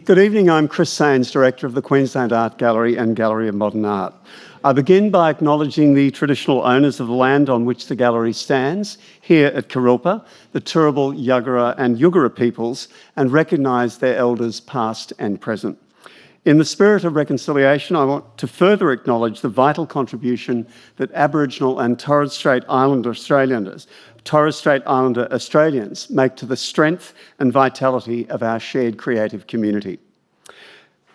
Good evening, I'm Chris Saines, Director of the Queensland Art Gallery and Gallery of Modern Art. I begin by acknowledging the traditional owners of the land on which the gallery stands, here at Kurilpa, the Turrbal, Yagara and Yugara peoples, and recognise their elders past and present. In the spirit of reconciliation, I want to further acknowledge the vital contribution that Aboriginal and Torres Strait Islander Australians make to the strength and vitality of our shared creative community.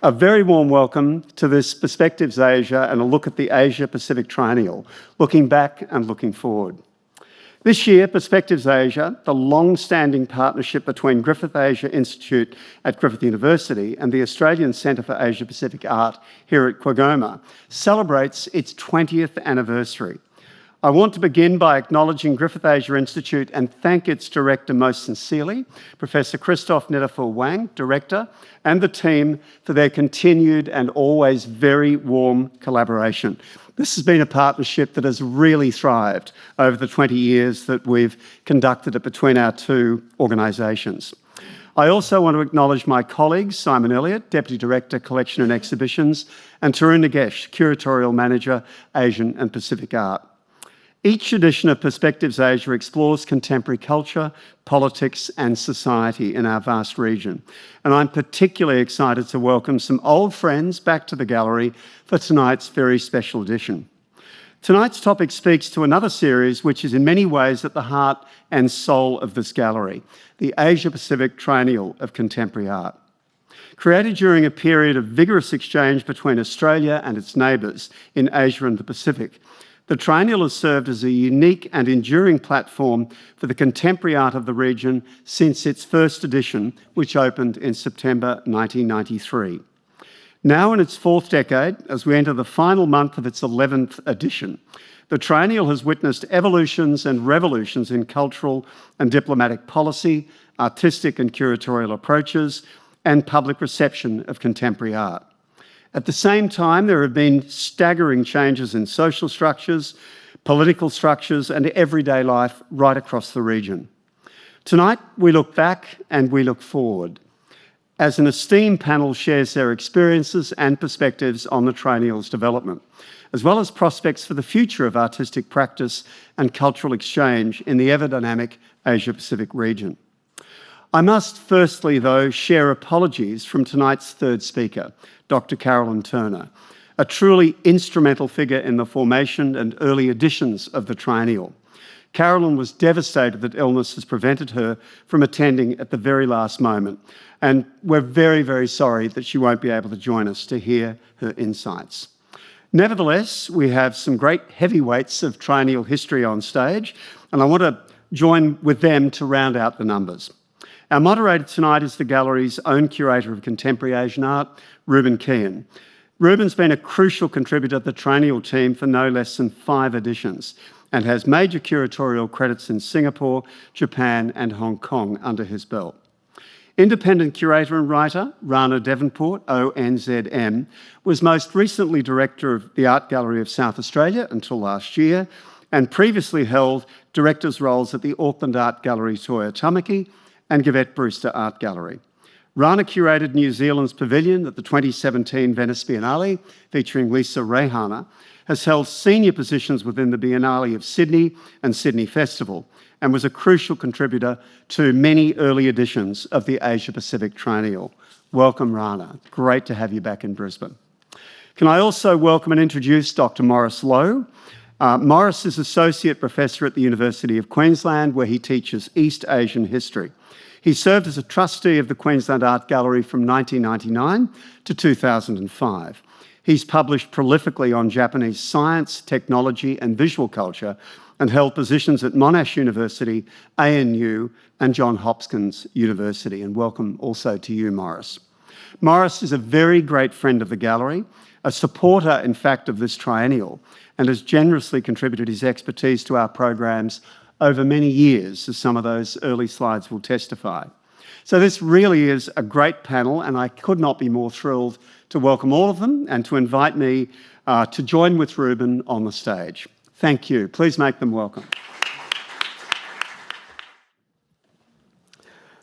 A very warm welcome to this Perspectives Asia and a look at the Asia-Pacific Triennial, looking back and looking forward. This year, Perspectives Asia, the long-standing partnership between Griffith Asia Institute at Griffith University and the Australian Centre for Asia-Pacific Art here at QAGOMA, celebrates its 20th anniversary. I want to begin by acknowledging Griffith Asia Institute and thank its director most sincerely, Professor Christoph Netterfuhr-Wang, Director, and the team for their continued and always very warm collaboration. This has been a partnership that has really thrived over the 20 years that we've conducted it between our two organisations. I also want to acknowledge my colleagues, Simon Elliott, Deputy Director, Collection and Exhibitions, and Tarun Nagesh, Curatorial Manager, Asian and Pacific Art. Each edition of Perspectives Asia explores contemporary culture, politics and society in our vast region. And I'm particularly excited to welcome some old friends back to the gallery for tonight's very special edition. Tonight's topic speaks to another series which is in many ways at the heart and soul of this gallery, the Asia-Pacific Triennial of Contemporary Art. Created during a period of vigorous exchange between Australia and its neighbours in Asia and the Pacific, the Triennial has served as a unique and enduring platform for the contemporary art of the region since its first edition, which opened in September 1993. Now in its fourth decade, as we enter the final month of its 11th edition, the Triennial has witnessed evolutions and revolutions in cultural and diplomatic policy, artistic and curatorial approaches, and public reception of contemporary art. At the same time, there have been staggering changes in social structures, political structures, and everyday life right across the region. Tonight, we look back and we look forward, as an esteemed panel shares their experiences and perspectives on the Triennial's development, as well as prospects for the future of artistic practice and cultural exchange in the ever-dynamic Asia-Pacific region. I must firstly, though, share apologies from tonight's third speaker, Dr. Carolyn Turner, a truly instrumental figure in the formation and early editions of the Triennial. Carolyn was devastated that illness has prevented her from attending at the very last moment, and we're very, very sorry that she won't be able to join us to hear her insights. Nevertheless, we have some great heavyweights of Triennial history on stage, and I want to join with them to round out the numbers. Our moderator tonight is the gallery's own curator of contemporary Asian art, Reuben Keehan. Reuben's been a crucial contributor to the Triennial team for no less than 5 editions and has major curatorial credits in Singapore, Japan and Hong Kong under his belt. Independent curator and writer, Rhana Devenport ONZM, was most recently director of the Art Gallery of South Australia until last year and previously held director's roles at the Auckland Art Gallery Toya Tamaki and Gavette Brewster Art Gallery. Rhana curated New Zealand's pavilion at the 2017 Venice Biennale, featuring Lisa Rehana, has held senior positions within the Biennale of Sydney and Sydney Festival, and was a crucial contributor to many early editions of the Asia-Pacific Triennial. Welcome, Rhana. Great to have you back in Brisbane. Can I also welcome and introduce Dr. Maurice Lowe. Maurice is Associate Professor at the University of Queensland, where he teaches East Asian history. He served as a trustee of the Queensland Art Gallery from 1999 to 2005. He's published prolifically on Japanese science, technology and visual culture and held positions at Monash University, ANU and Johns Hopkins University. And welcome also to you, Maurice. Maurice is a very great friend of the gallery, a supporter, in fact, of this Triennial, and has generously contributed his expertise to our programs over many years, as some of those early slides will testify. So this really is a great panel, and I could not be more thrilled to welcome all of them and to invite me to join with Reuben on the stage. Thank you. Please make them welcome.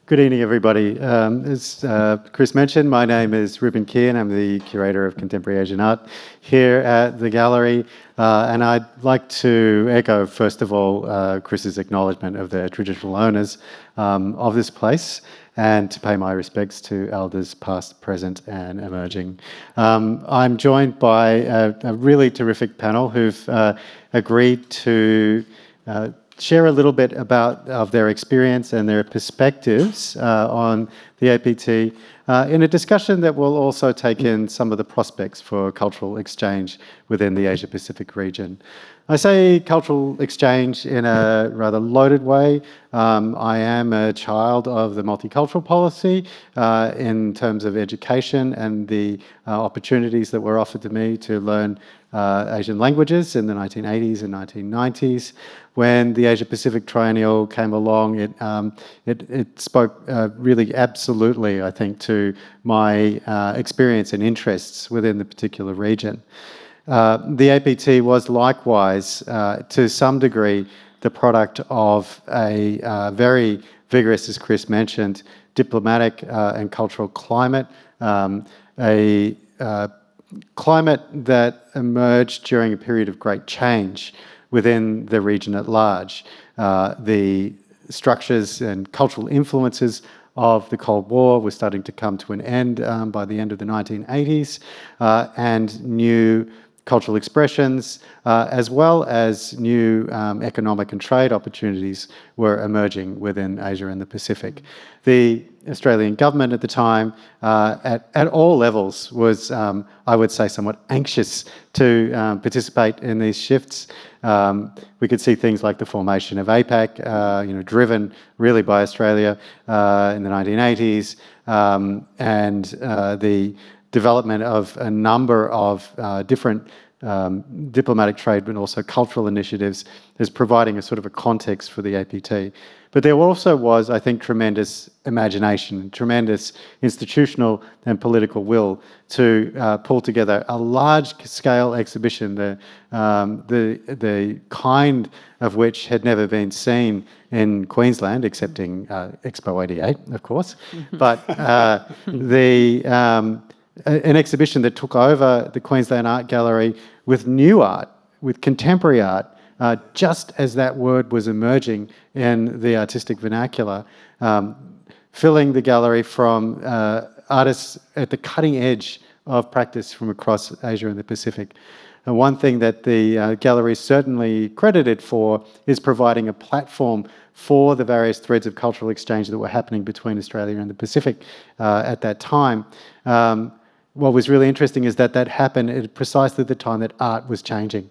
Good evening, everybody. As Chris mentioned, my name is Reuben Keehan. I'm the Curator of Contemporary Asian Art here at the Gallery. And I'd like to echo, first of all, Chris's acknowledgement of the traditional owners of this place, and to pay my respects to elders past, present and emerging. I'm joined by a really terrific panel who've agreed to share a little bit of their experience and their perspectives on the APT in a discussion that will also take in some of the prospects for cultural exchange within the Asia-Pacific region. I say cultural exchange in a rather loaded way. I am a child of the multicultural policy in terms of education and the opportunities that were offered to me to learn Asian languages in the 1980s and 1990s. When the Asia-Pacific Triennial came along, it spoke really absolutely, I think, to my experience and interests within the particular region. The APT was likewise, to some degree, the product of a very vigorous, as Chris mentioned, diplomatic and cultural climate, a climate that emerged during a period of great change within the region at large. The structures and cultural influences of the Cold War were starting to come to an end by the end of the 1980s, and new cultural expressions, as well as new economic and trade opportunities were emerging within Asia and the Pacific. The Australian government at the time, at all levels, was, I would say, somewhat anxious to participate in these shifts. We could see things like the formation of APAC, driven really by Australia in the 1980s, and the development of a number of different diplomatic trade, but also cultural initiatives, is providing a sort of a context for the APT. But there also was, I think, tremendous imagination, tremendous institutional and political will to pull together a large-scale exhibition, the kind of which had never been seen in Queensland, excepting Expo 88, of course. But an exhibition that took over the Queensland Art Gallery with new art, with contemporary art, just as that word was emerging in the artistic vernacular, filling the gallery from artists at the cutting edge of practice from across Asia and the Pacific. And one thing that the gallery is certainly credited for is providing a platform for the various threads of cultural exchange that were happening between Australia and the Pacific at that time. What was really interesting is that happened at precisely the time that art was changing.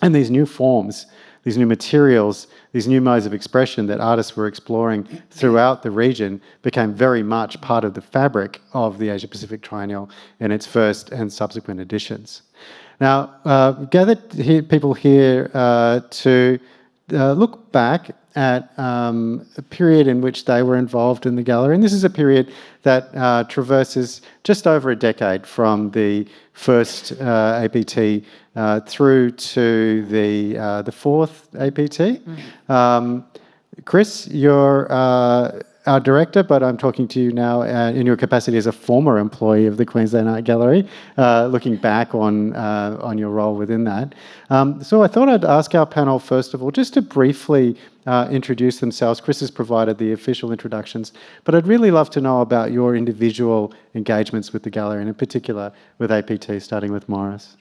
And these new forms, these new materials, these new modes of expression that artists were exploring throughout the region became very much part of the fabric of the Asia-Pacific Triennial in its first and subsequent editions. Now, gathered people here to look back at a period in which they were involved in the gallery. And this is a period that traverses just over a decade from the first APT through to the fourth APT. Chris, you're our director, but I'm talking to you now in your capacity as a former employee of the Queensland Art Gallery, looking back on your role within that. So I thought I'd ask our panel, first of all, just to briefly introduce themselves. Chris has provided the official introductions, but I'd really love to know about your individual engagements with the gallery, and in particular with APT, starting with Morris.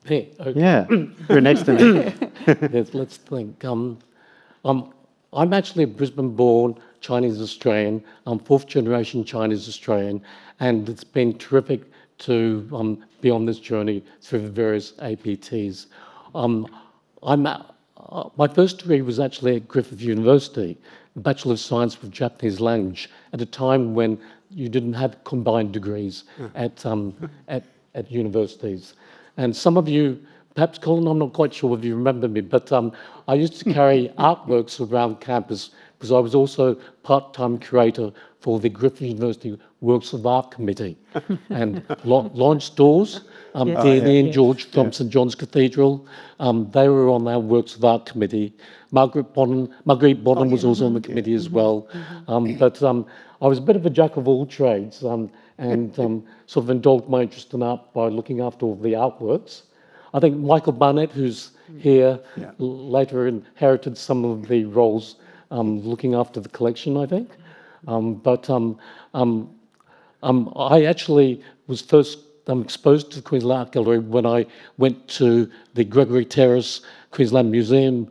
Hey, okay. Yeah, you're next to me. Yes, let's think. I'm actually Brisbane-born Chinese-Australian. I'm fourth-generation Chinese-Australian, and it's been terrific to be on this journey through the various APTs. My first degree was actually at Griffith University, a Bachelor of Science with Japanese language, at a time when you didn't have combined degrees at universities. And some of you, perhaps Colin, I'm not quite sure if you remember me, but I used to carry artworks around campus because I was also part-time curator for the Griffith University Works of Art Committee. And Lawrence Dawes, Dean and George from St John's Cathedral, they were on our Works of Art Committee. Marguerite Bonham was also on the committee as well. But I was a bit of a jack of all trades, and sort of indulged my interest in art by looking after all the artworks. I think Michael Barnett, who's here, later inherited some of the roles looking after the collection, I think. I actually was first exposed to the Queensland Art Gallery when I went to the Gregory Terrace Queensland Museum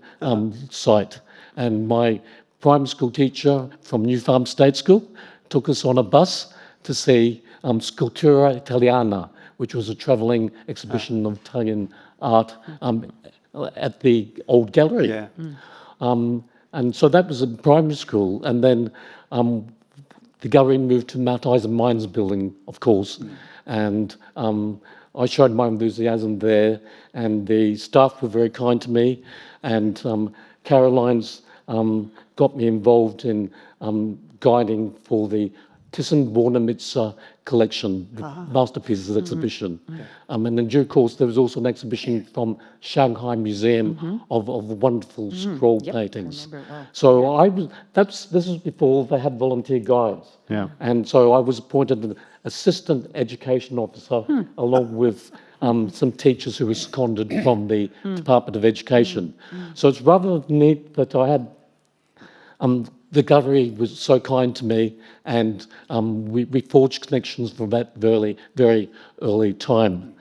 site. And my primary school teacher from New Farm State School took us on a bus to see Scultura Italiana, which was a travelling exhibition of Italian art at the old gallery. And so that was in primary school. And then the gallery moved to Mount Isa Mines building, of course. And I showed my enthusiasm there, and the staff were very kind to me. And Caroline's got me involved in guiding for the Thyssen-Bornemisza collection, the Masterpieces exhibition. And in due course, there was also an exhibition from Shanghai Museum of wonderful scroll paintings. So this was before they had volunteer guides. And so I was appointed an assistant education officer along with some teachers who were seconded from the Department of Education. So it's rather neat that I had the gallery was so kind to me, and we forged connections from that very, very early time.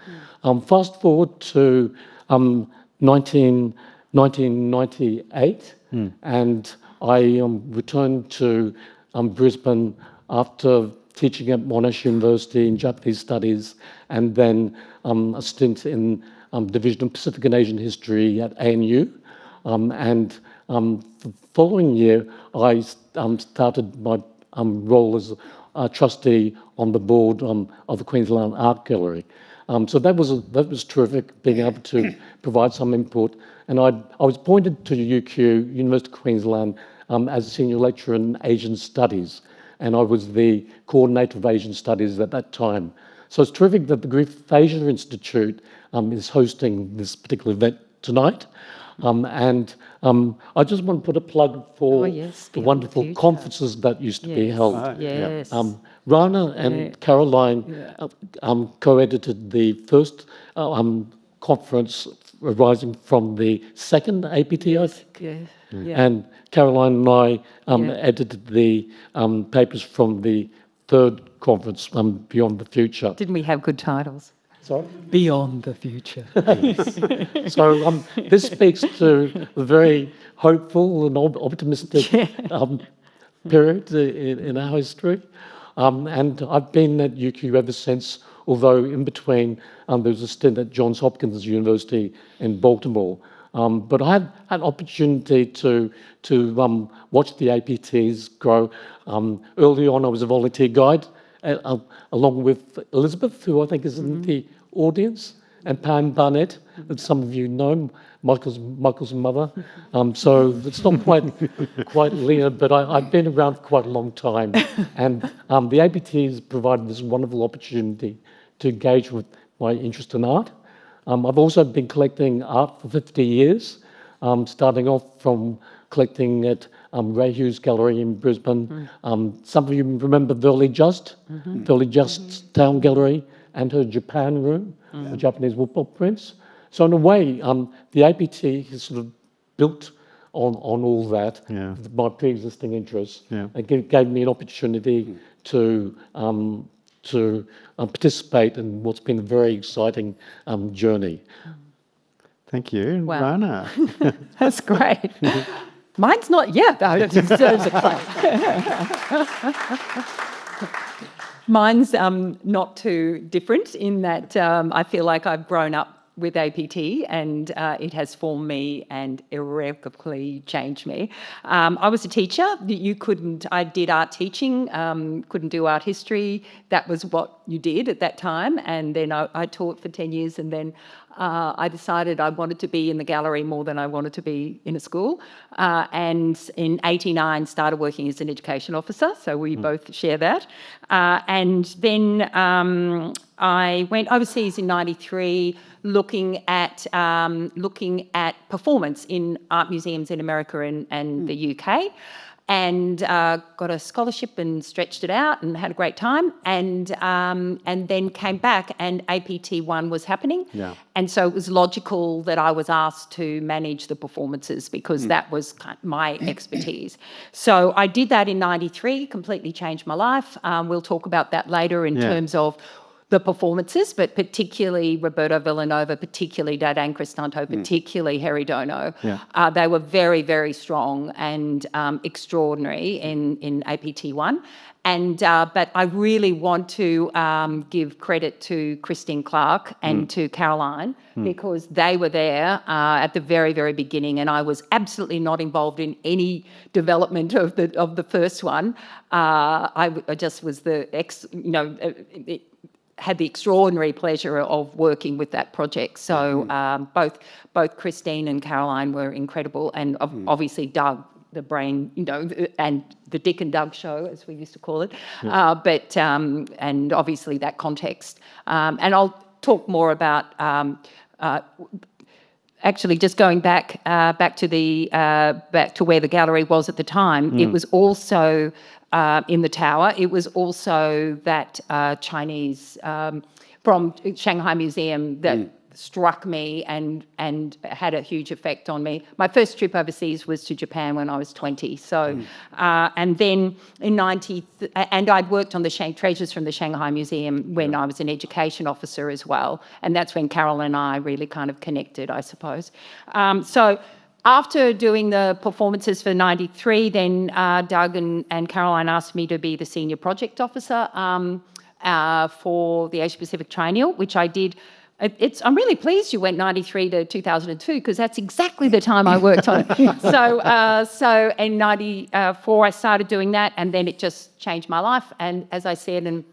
Fast forward to 1998, and I returned to Brisbane after teaching at Monash University in Japanese Studies, and then a stint in Division of Pacific and Asian History at ANU. The following year, I started my role as a trustee on the board of the Queensland Art Gallery. So that was terrific, being able to provide some input. And I was appointed to UQ, University of Queensland, as a senior lecturer in Asian Studies, and I was the coordinator of Asian Studies at that time. So it's terrific that the Griffith Asia Institute is hosting this particular event tonight. I just want to put a plug for the wonderful conferences that used to be held. Rhana and Caroline co-edited the first conference arising from the second APT, I think. And Caroline and I edited the papers from the third conference, Beyond the Future. Didn't we have good titles? Sorry? Beyond the Future. So this speaks to the very hopeful and optimistic period in our history. And I've been at UQ ever since, although in between there was a stint at Johns Hopkins University in Baltimore. But I had an opportunity to watch the APTs grow. Early on, I was a volunteer guide, along with Elizabeth, who I think is in the audience, and Pam Barnett, that some of you know, Michael's mother. So it's not quite linear, but I've been around for quite a long time. And the APTs provided this wonderful opportunity to engage with my interest in art. I've also been collecting art for 50 years, starting off from collecting at Ray Hughes Gallery in Brisbane. Some of you remember Verley Just's Town Gallery and her Japan room, the Japanese woodblock prints. So in a way, the APT has sort of built on all that, my pre-existing interests, and gave me an opportunity to participate in what's been a very exciting journey. Thank you. Wow. Rhana. That's great. Mine's not yet, though. It deserves a clap. Mine's not too different in that I feel like I've grown up with APT, and it has formed me and irrevocably changed me. I was a teacher. I did art teaching, couldn't do art history. That was what you did at that time. And then I taught for 10 years, and then I decided I wanted to be in the gallery more than I wanted to be in a school. And in '89, started working as an education officer. So we both share that. And then I went overseas in '93, looking at performance in art museums in America and the UK. And got a scholarship and stretched it out and had a great time, and then came back, and APT1 was happening. Yeah. And so it was logical that I was asked to manage the performances, because that was my expertise. So I did that in '93, completely changed my life. We'll talk about that later in terms of the performances, but particularly Roberto Villanova, particularly Dadan Cristanto, particularly Harry Dono. Yeah. They were very, very strong and extraordinary in APT1. And but I really want to give credit to Christine Clark and to Caroline, because they were there at the very, very beginning, and I was absolutely not involved in any development of the first one. I just was had the extraordinary pleasure of working with that project. So both Christine and Caroline were incredible, and obviously Doug, the brain, and the Dick and Doug show, as we used to call it. But and obviously that context. And I'll talk more about actually just going back to where the gallery was at the time. It was also in the tower. It was also that Chinese from Shanghai Museum that struck me and had a huge effect on me. My first trip overseas was to Japan when I was 20. So, and then in and I'd worked on the treasures from the Shanghai Museum when I was an education officer as well. And that's when Carol and I really kind of connected, I suppose. So after doing the performances for '93, then Doug and Caroline asked me to be the senior project officer for the Asia Pacific Triennial, which I did. I'm really pleased you went '93 to 2002, because that's exactly the time I worked on it. So in '94 I started doing that, and then it just changed my life. And as I said, and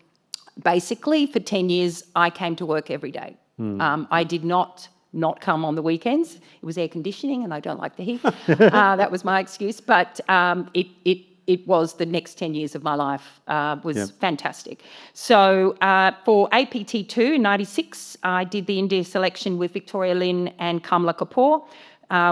basically for 10 years I came to work every day. I did not come on the weekends. It was air conditioning, and I don't like the heat. That was my excuse. But it was the next 10 years of my life, was fantastic. So for APT2 in '96, I did the India selection with Victoria Lin and Kamala Kapoor.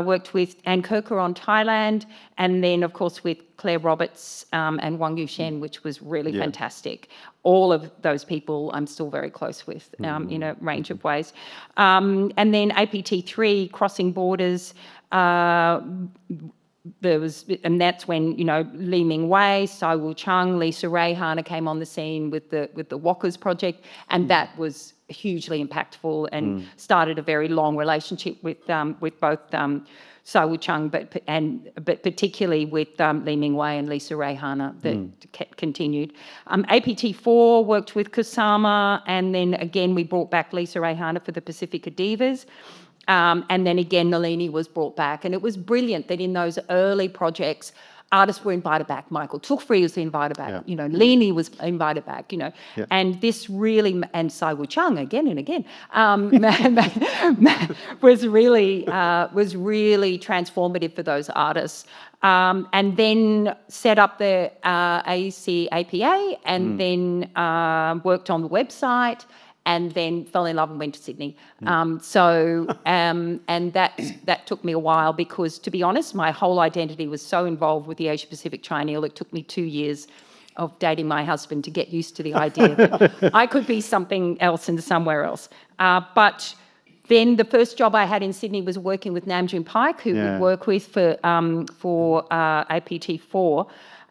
Worked with Ann Kirker on Thailand, and then of course with Claire Roberts and Wang Yushen, which was really fantastic. All of those people I'm still very close with in a range of ways. And then APT3, Crossing Borders, and that's when Li Mingwei, Sai Wu Chung, Lisa Rayhana came on the scene with the Walkers project, and that was hugely impactful and started a very long relationship with both Sai Wu Chung, but particularly with Li Mingwei and Lisa Rayhana that continued. APT4 worked with Kusama, and then again we brought back Lisa Rayhana for the Pacifica Divas. And then again, Nalini was brought back. And it was brilliant that in those early projects, artists were invited back. Michael Tukfree was invited back. Leni was invited back, And this really, and Sai Wu Chung again and again, was really transformative for those artists. And then set up the AEC APA, and then worked on the website, and then fell in love and went to Sydney. And that took me a while, because, to be honest, my whole identity was so involved with the Asia Pacific Triennial. It took me 2 years of dating my husband to get used to the idea that I could be something else and somewhere else. But then the first job I had in Sydney was working with Namjoon Paik, who we work with for APT4.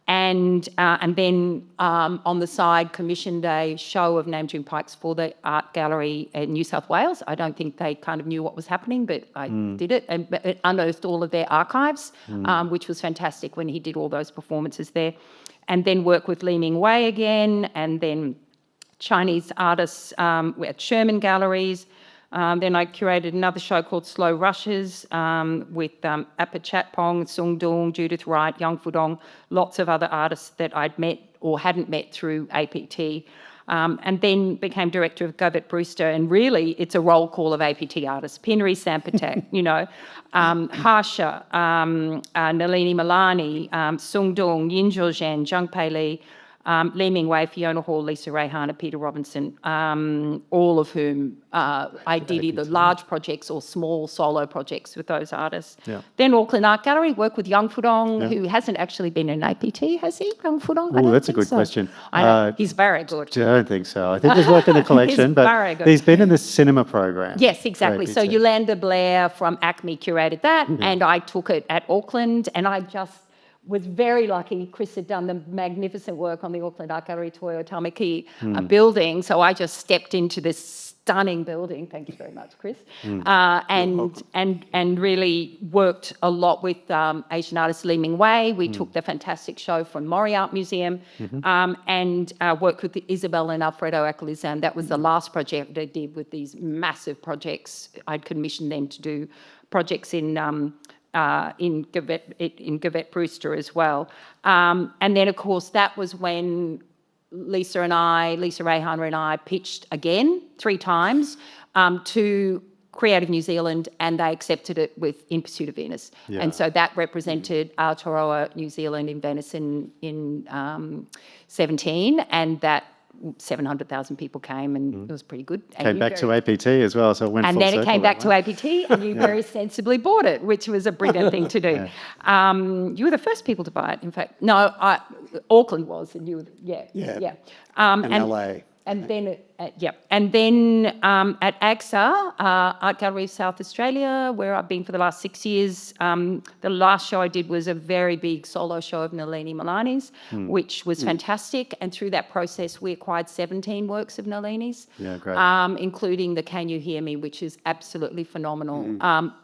And then on the side commissioned a show of Namjoon Paik's for the Art Gallery in New South Wales. I don't think they kind of knew what was happening, but I did it, and it unearthed all of their archives, which was fantastic when he did all those performances there. And then work with Li Mingwei again, and then Chinese artists at Sherman Galleries. Then I curated another show called Slow Rushes with Appa Chatpong, Sung Dung, Judith Wright, Young Fudong, lots of other artists that I'd met or hadn't met through APT. And then became director of Govett Brewster, and really it's a roll call of APT artists. Pinari Sampatak, Harsha, Nalini Malani, Sung Dung, Yin Zhou Zhang Pei Li, Lee Ming Wei, Fiona Hall, Lisa Rayhana, Peter Robinson, all of whom I did either large projects or small solo projects with those artists. Yeah. Then Auckland Art Gallery, worked with Young Fudong, who hasn't actually been in APT, has he, Young Fudong? Oh, that's a good question. I know, he's very good. I don't think so. I think he's worked in the collection, He's but very good. he's been in the cinema program. Yes, exactly. for So APT. Yolanda Blair from ACME curated that, and I took it at Auckland, and I just was very lucky. Chris had done the magnificent work on the Auckland Art Gallery Toyo Tamaki building, so I just stepped into this stunning building. Thank you very much, Chris. And really worked a lot with Asian artist Lee Ming Wei. We took the fantastic show from Mori Art Museum and worked with Isabel and Alfredo Acalizan. That was the last project I did with these massive projects. I'd commissioned them to do projects in Govett Brewster as well. And then, of course, that was when Lisa Rayhana and I pitched again 3 times to Creative New Zealand, and they accepted it with In Pursuit of Venus. Yeah. And so that represented Aotearoa New Zealand in Venice in 17, and that 700,000 people came, and it was pretty good. And Came back to APT as well, so it went and full then it circle came back that to APT, and you very sensibly bought it, which was a brilliant thing to do. You were the first people to buy it, in fact. No, Auckland was, and you were, yeah. And LA. And then, at AGSA, Art Gallery of South Australia, where I've been for the last 6 years, the last show I did was a very big solo show of Nalini Malani's, which was fantastic. And through that process, we acquired 17 works of Nalini's, including the Can You Hear Me, which is absolutely phenomenal,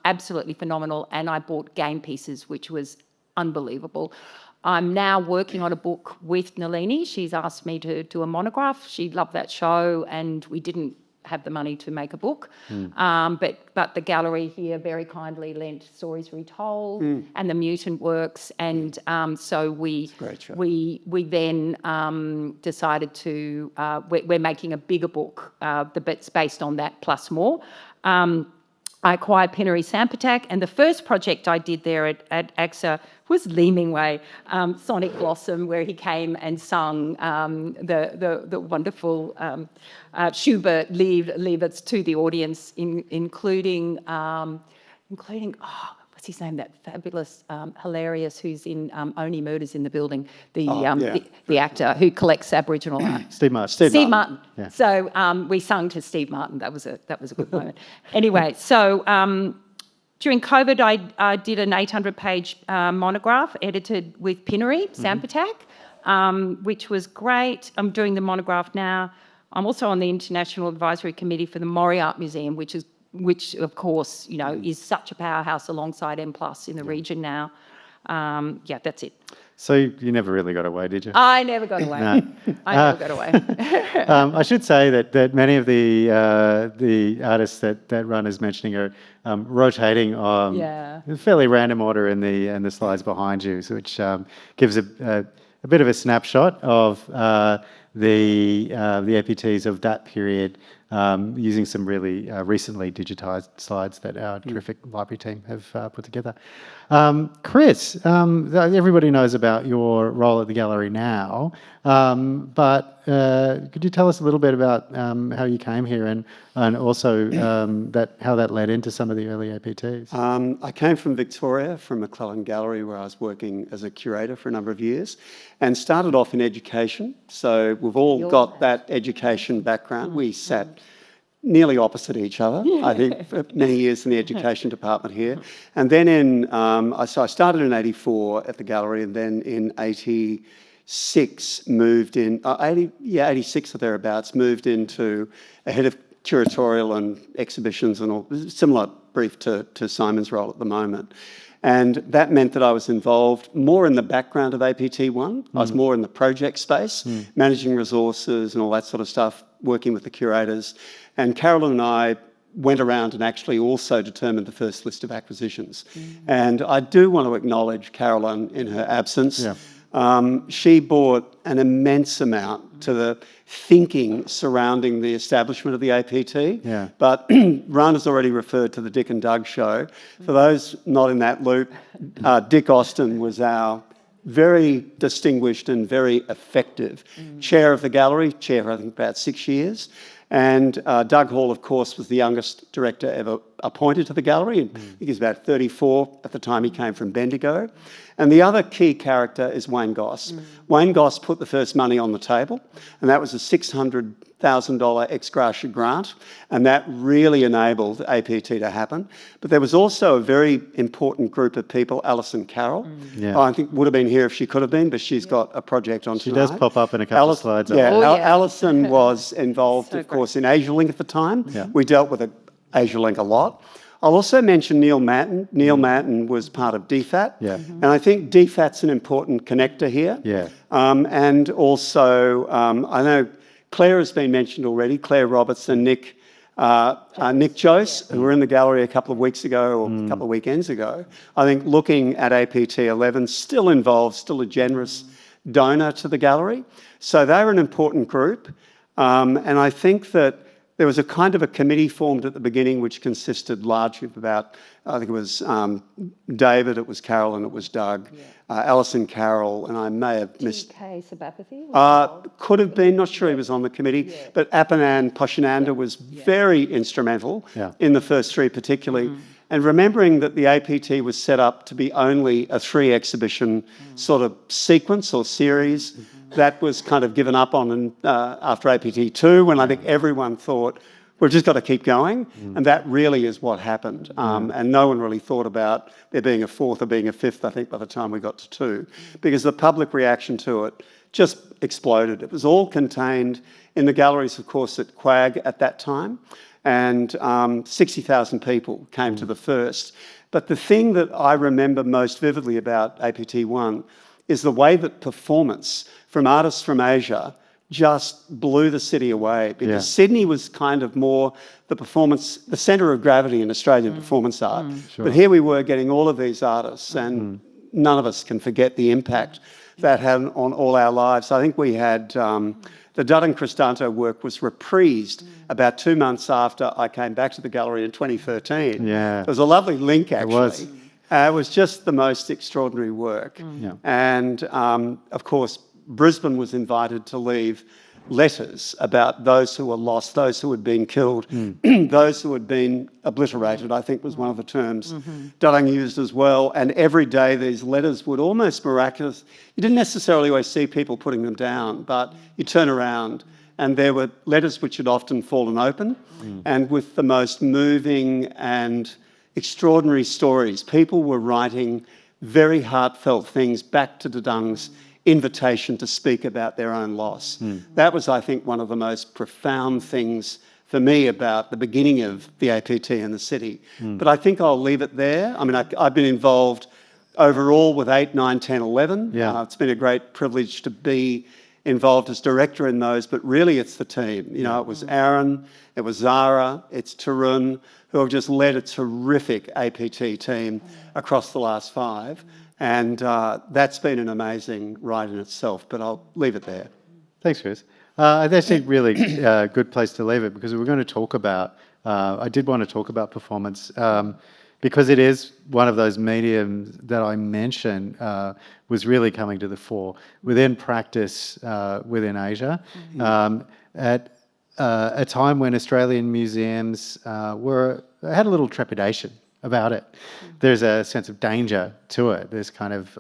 absolutely phenomenal. And I bought game pieces, which was unbelievable. I'm now working on a book with Nalini. She's asked me to do a monograph. She loved that show, and we didn't have the money to make a book. But the gallery here very kindly lent Stories Retold and the Mutant works, and so we then decided to we're making a bigger book that's based on that plus more. I acquired Pinari Sampatak, and the first project I did there at AGSA was Lee Ming Wei, Sonic Blossom, where he came and sung the wonderful Schubert Liebes to the audience, including what's his name? That fabulous, hilarious, who's in Only Murders in the Building, the actor who collects Aboriginal art. Steve Martin. Steve Martin. Yeah. So we sung to Steve Martin. That was a good moment. Anyway, so during COVID, I did an 800-page monograph edited with Pinari Sampatak, which was great. I'm doing the monograph now. I'm also on the International Advisory Committee for the Mori Art Museum, which of course, is such a powerhouse alongside M+ in the region now. That's it. So you never really got away, did you? I never got away. No. I never got away. I should say that many of the artists that Rhana's mentioning are rotating in fairly random order in the slides behind you, which gives a bit of a snapshot of the APTs of that period, using some really recently digitised slides that our terrific library team have put together. Chris, everybody knows about your role at the gallery now, but could you tell us a little bit about how you came here and also how that led into some of the early APTs? I came from Victoria, from McClellan Gallery, where I was working as a curator for a number of years, and started off in education. So we've all got that education background. We sat nearly opposite each other, I think, for many years in the education department here. And then I started in 84 at the gallery, and then in 86 moved in, 86 or thereabouts, moved into a head of curatorial and exhibitions and all, similar brief to Simon's role at the moment. And that meant that I was involved more in the background of APT1. I was more in the project space, managing resources and all that sort of stuff, working with the curators. And Carolyn and I went around and actually also determined the first list of acquisitions. And I do want to acknowledge Carolyn in her absence. Yeah. She brought an immense amount to the thinking surrounding the establishment of the APT. Yeah. But Rhana's already referred to the Dick and Doug show. For those not in that loop, Dick Austin was our very distinguished and very effective chair of the gallery, chair for I think about 6 years. And Doug Hall, of course, was the youngest director ever appointed to the gallery. And I think he was about 34 at the time he came from Bendigo. And the other key character is Wayne Goss. Wayne Goss put the first money on the table, and that was a $600,000 ex gratia grant, and that really enabled APT to happen. But there was also a very important group of people, Alison Carroll, Yeah. I think would have been here if she could have been, but she's got a project on She tonight. does pop up in a couple of slides. Yeah, Oh, yeah. Alison was involved, So of course, in AsiaLink at the time. Yeah. We dealt with AsiaLink a lot. I'll also mention Neil Matten. Neil Matten was part of DFAT. Yeah. And I think DFAT's an important connector here. Yeah. And also, I know Claire has been mentioned already, Claire Roberts and Nick Jose, who were in the gallery a couple of weeks ago or a couple of weekends ago. I think looking at APT 11 still involved, still a generous donor to the gallery. So they're an important group. And I think that there was a kind of a committee formed at the beginning which consisted largely of about, I think it was David, it was Carol, and it was Doug, Alison Carroll, and I may have missed... T.K. Sabathapathy? Could have been, not sure he was on the committee, but Apanan Poshananda was very instrumental in the first three particularly. And remembering that the APT was set up to be only a 3-exhibition sort of sequence or series, that was kind of given up on after APT 2, when I think everyone thought, we've just got to keep going. And that really is what happened. And no one really thought about there being a fourth or being a fifth, I think, by the time we got to 2, because the public reaction to it just exploded. It was all contained in the galleries, of course, at QAG at that time. And 60,000 people came to the first. But the thing that I remember most vividly about APT1 is the way that performance from artists from Asia just blew the city away, because Sydney was kind of more the centre of gravity in Australian performance art. Sure. But here we were getting all of these artists, and none of us can forget the impact that had on all our lives. I think we had the Dud and Cristanto work was reprised about 2 months after I came back to the gallery in 2013. Yeah. It was a lovely link, actually. It was. It was just the most extraordinary work. Yeah. And, of course, Brisbane was invited to leave letters about those who were lost, those who had been killed, those who had been obliterated, I think was one of the terms Dudung used as well. And every day these letters would almost miraculous. You didn't necessarily always see people putting them down, but you turn around and there were letters which had often fallen open, and with the most moving and extraordinary stories. People were writing very heartfelt things back to Dudung's invitation to speak about their own loss. That was, I think, one of the most profound things for me about the beginning of the APT in the city. But I think I'll leave it there. I mean, I've been involved overall with 8, 9, 10, 11. Yeah. It's been a great privilege to be involved as director in those, but really it's the team. You know, it was Aaron, it was Zara, it's Tarun, who have just led a terrific APT team across the last 5. And that's been an amazing ride in itself, but I'll leave it there. Thanks, Chris. That's a really good place to leave it, because we're going to talk about, I did want to talk about performance, because it is one of those mediums that I mentioned was really coming to the fore within practice within Asia, at a time when Australian museums had a little trepidation about it. There's a sense of danger to it. There's kind of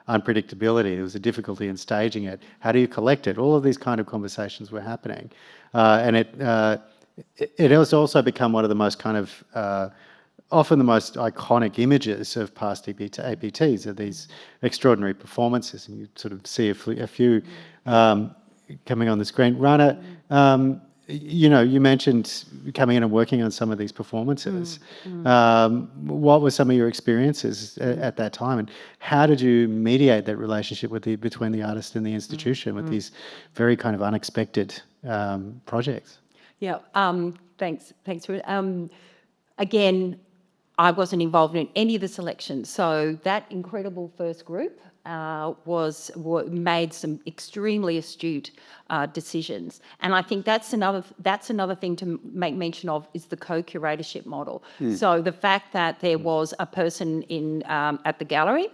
unpredictability. There was a difficulty in staging it. How do you collect it? All of these kind of conversations were happening. And it has also become one of the most kind of, often the most iconic images of past APTs, are these extraordinary performances. And you sort of see a few coming on the screen. Rhana, you know, you mentioned coming in and working on some of these performances. What were some of your experiences at that time, and how did you mediate that relationship between the artist and the institution with these very kind of unexpected projects? Yeah, thanks, Rhana. Again, I wasn't involved in any of the selections, so that incredible first group made some extremely astute decisions, and I think that's another thing to make mention of is the co-curatorship model. So the fact that there was a person in at the gallery.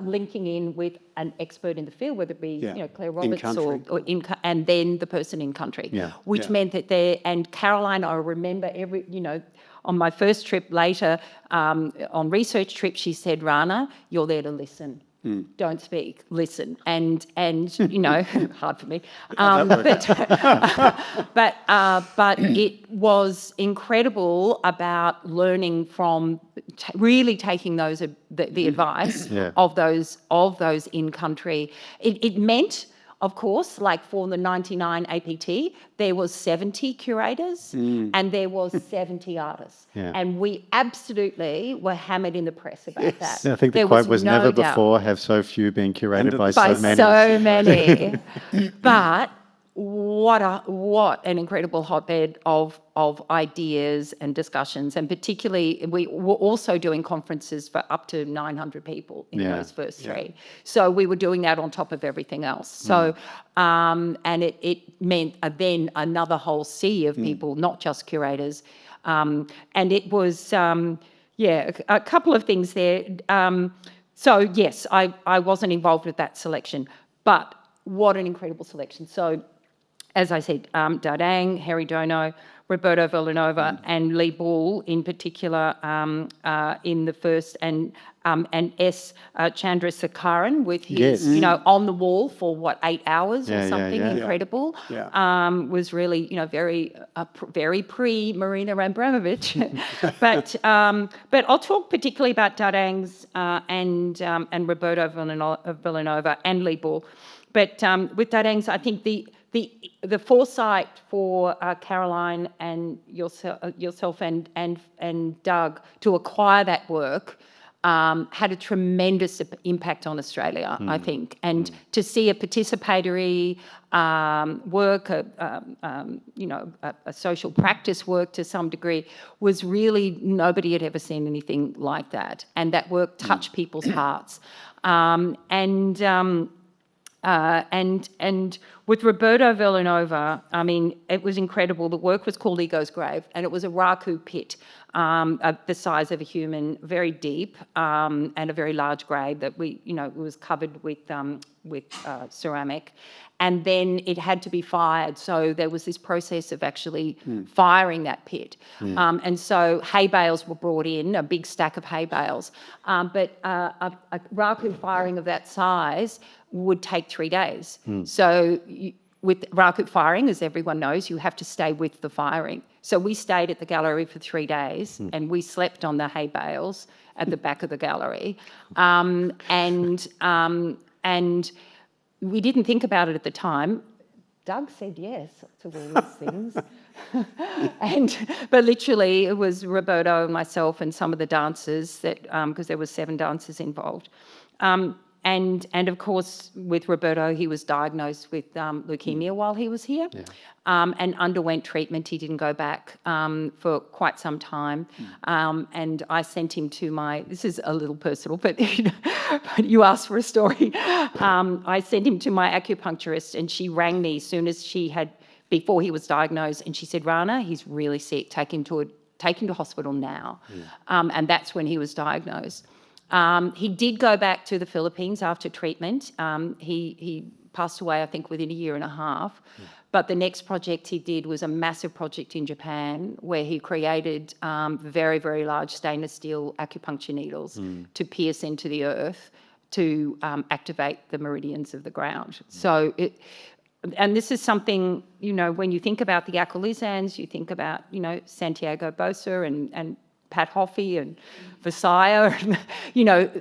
Linking in with an expert in the field, whether it be Claire Roberts and then the person in country, which meant that and Caroline, I remember on my first trip later, on research trip, she said, Rhana, you're there to listen. Don't speak, listen. And hard for me. But it was incredible about learning from really taking the advice of those in country. It meant, of course, like for the 99 APT, there was 70 curators and there was 70 artists. And we absolutely were hammered in the press about that. I think the quote was never before have so few been curated by so many. So many. But what an incredible hotbed of ideas and discussions, and particularly we were also doing conferences for up to 900 people in those first three. So we were doing that on top of everything else. So and it meant then another whole sea of people, not just curators. And it was a couple of things there. So yes, I wasn't involved with that selection, but what an incredible selection. So as I said, Dardang, Harry Dono, Roberto Villanova, and Lee Ball in particular in the first, and S. Chandrasekaran with his, on the wall for 8 hours or something incredible. Was really, very pre-Marina Abramovich. but I'll talk particularly about Dardang's and Roberto Villanova and Lee Ball. But with Dardang's, I think the foresight for Caroline and yourself and Doug to acquire that work had a tremendous impact on Australia, I think. And to see a participatory work, a social practice work to some degree, was really, nobody had ever seen anything like that. And that work touched people's hearts. And with Roberto Villanova, I mean, it was incredible. The work was called Ego's Grave, and it was a raku pit, the size of a human, very deep, and a very large grave that was covered with ceramic. And then it had to be fired. So there was this process of actually firing that pit. And so hay bales were brought in, a big stack of hay bales. But a raku firing of that size would take 3 days. So with raku firing, as everyone knows, you have to stay with the firing. So we stayed at the gallery for 3 days and we slept on the hay bales at the back of the gallery. And we didn't think about it at the time. Doug said yes to all these things. But literally it was Roberto, myself and some of the dancers, that because there were 7 dancers involved. And of course, with Roberto, he was diagnosed with leukemia while he was here, and underwent treatment. He didn't go back for quite some time. And I sent him to this is a little personal, but you asked for a story. I sent him to my acupuncturist, and she rang me as soon as before he was diagnosed, and she said, Rhana, he's really sick, take him to hospital now. And that's when he was diagnosed. He did go back to the Philippines after treatment. He passed away, I think, within a year and a half. But the next project he did was a massive project in Japan where he created very, very large stainless steel acupuncture needles to pierce into the earth to activate the meridians of the ground. So and this is something, when you think about the Akulizans, you think about, Santiago Bosa and Pat Hoffey and Visaya,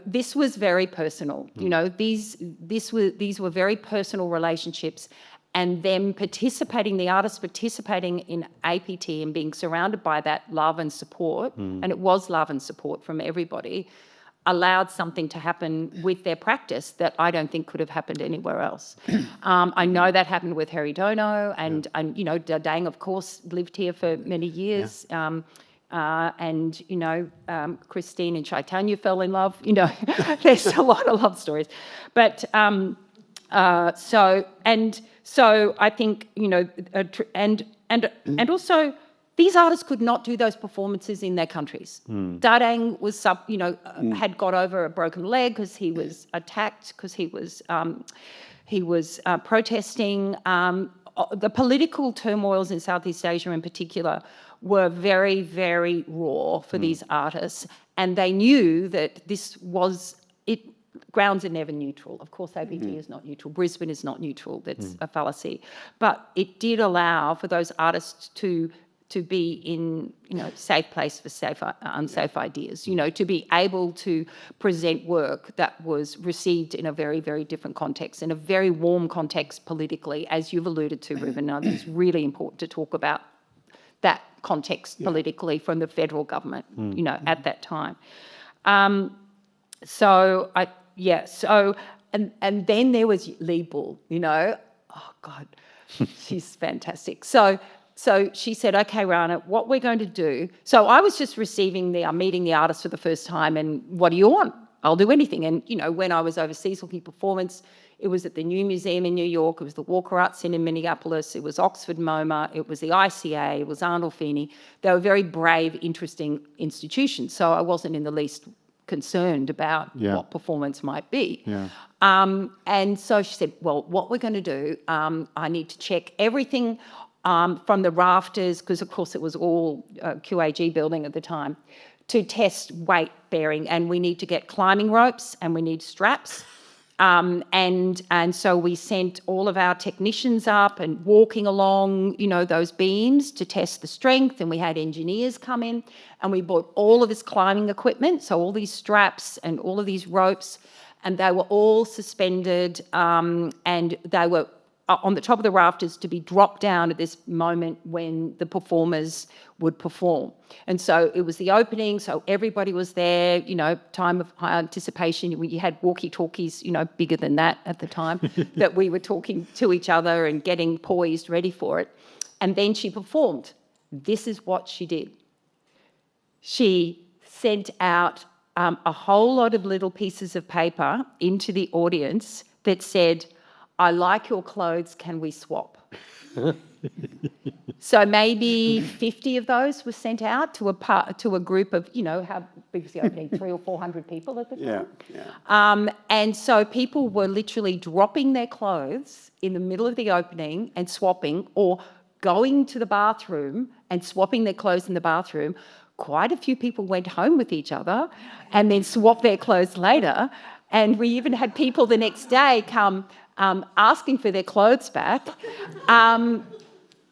this was very personal. These were very personal relationships, and them the artists participating in APT and being surrounded by that love and support, and it was love and support from everybody, allowed something to happen with their practice that I don't think could have happened anywhere else. I know that happened with Heridono, and Dardang, of course, lived here for many years. Christine and Chaitanya fell in love. There's a lot of love stories. But so I think, and also these artists could not do those performances in their countries. Dardang was had got over a broken leg because he was attacked, because he was protesting. The political turmoils in Southeast Asia in particular were very, very raw for these artists, and they knew that this was it. Grounds are never neutral. Of course, APT is not neutral. Brisbane is not neutral. That's a fallacy. But it did allow for those artists to be in safe place for unsafe ideas. To be able to present work that was received in a very, very different context, in a very warm context politically, as you've alluded to, Reuben. I think it's really important to talk about that context politically from the federal government. At that time. And then there was Lee Bull, oh God, she's fantastic. So she said, okay, Rhana, what we're going to do. So I was just meeting the artist for the first time, and what do you want? I'll do anything. And, when I was overseas looking performance, it was at the New Museum in New York, it was the Walker Art Centre in Minneapolis, it was Oxford MoMA, it was the ICA, it was Arnolfini. They were very brave, interesting institutions. So I wasn't in the least concerned about what performance might be. And so she said, well, what we're going to do, I need to check everything from the rafters, because of course it was all QAG building at the time, to test weight bearing, and we need to get climbing ropes and we need straps. And so we sent all of our technicians up and walking along, those beams to test the strength, and we had engineers come in, and we bought all of this climbing equipment, so all these straps and all of these ropes, and they were all suspended, and they were on the top of the rafters to be dropped down at this moment when the performers would perform. And so it was the opening, so everybody was there, time of high anticipation. You had walkie-talkies, bigger than that at the time, that we were talking to each other and getting poised, ready for it. And then she performed. This is what she did. She sent out a whole lot of little pieces of paper into the audience that said, I like your clothes, can we swap? So maybe 50 of those were sent out to a group of, how big was the opening, 300 or 400 people at the time? And so people were literally dropping their clothes in the middle of the opening and swapping, or going to the bathroom and swapping their clothes in the bathroom. Quite a few people went home with each other and then swapped their clothes later. And we even had people the next day come asking for their clothes back.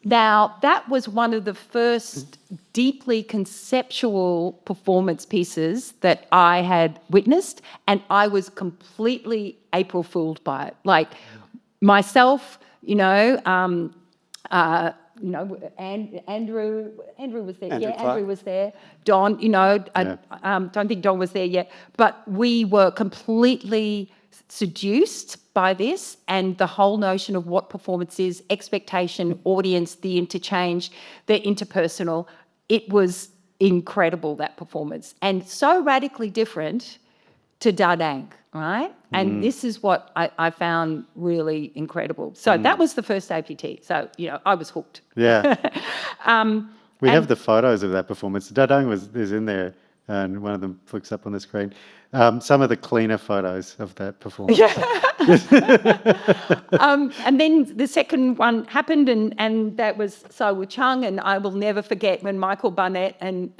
Now, that was one of the first deeply conceptual performance pieces that I had witnessed, and I was completely April Fooled by it. Like myself, Andrew was there. Andrew was there. Don, I don't think Don was there yet, but we were completely seduced by this and the whole notion of what performance is, expectation, audience, the interchange, the interpersonal. It was incredible, that performance, and so radically different to Dardang, right? And this is what I found really incredible. So that was the first APT. So, I was hooked. Yeah. We have the photos of that performance. Dardang is in there, and one of them flicks up on the screen. Some of the cleaner photos of that performance. And then the second one happened, and that was So Wu Chung, and I will never forget when Michael Barnett and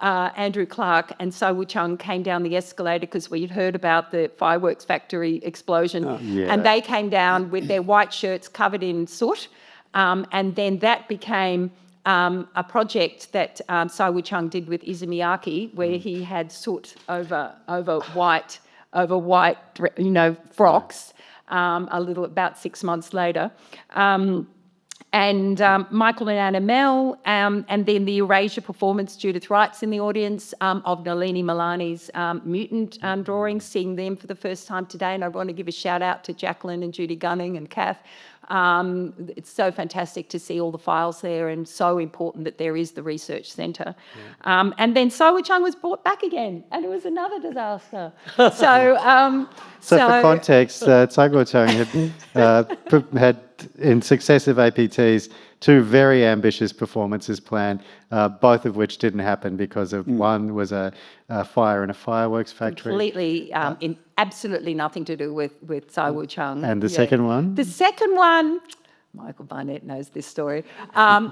Andrew Clark and So Wu Chung came down the escalator, because we'd heard about the fireworks factory explosion, and they came down with their white shirts covered in soot, and then that became a project that So Wu Chung did with Izumiyaki, where he had soot over white frocks. About 6 months later, and Michael and Anna Mel, and then the Eurasia performance, Judith Wright's in the audience, of Nalini Milani's mutant drawings, seeing them for the first time today. And I want to give a shout out to Jacqueline and Judy Gunning and Kath. It's so fantastic to see all the files there, and so important that there is the research centre. Yeah. And then Saiwu Chung was brought back again, and it was another disaster. So for context, Saiwu Chung had in successive APTs 2 very ambitious performances planned, both of which didn't happen because of one was a fire in a fireworks factory. Completely, absolutely nothing to do with Saiwu Chung. And the second one? The second one, Michael Barnett knows this story.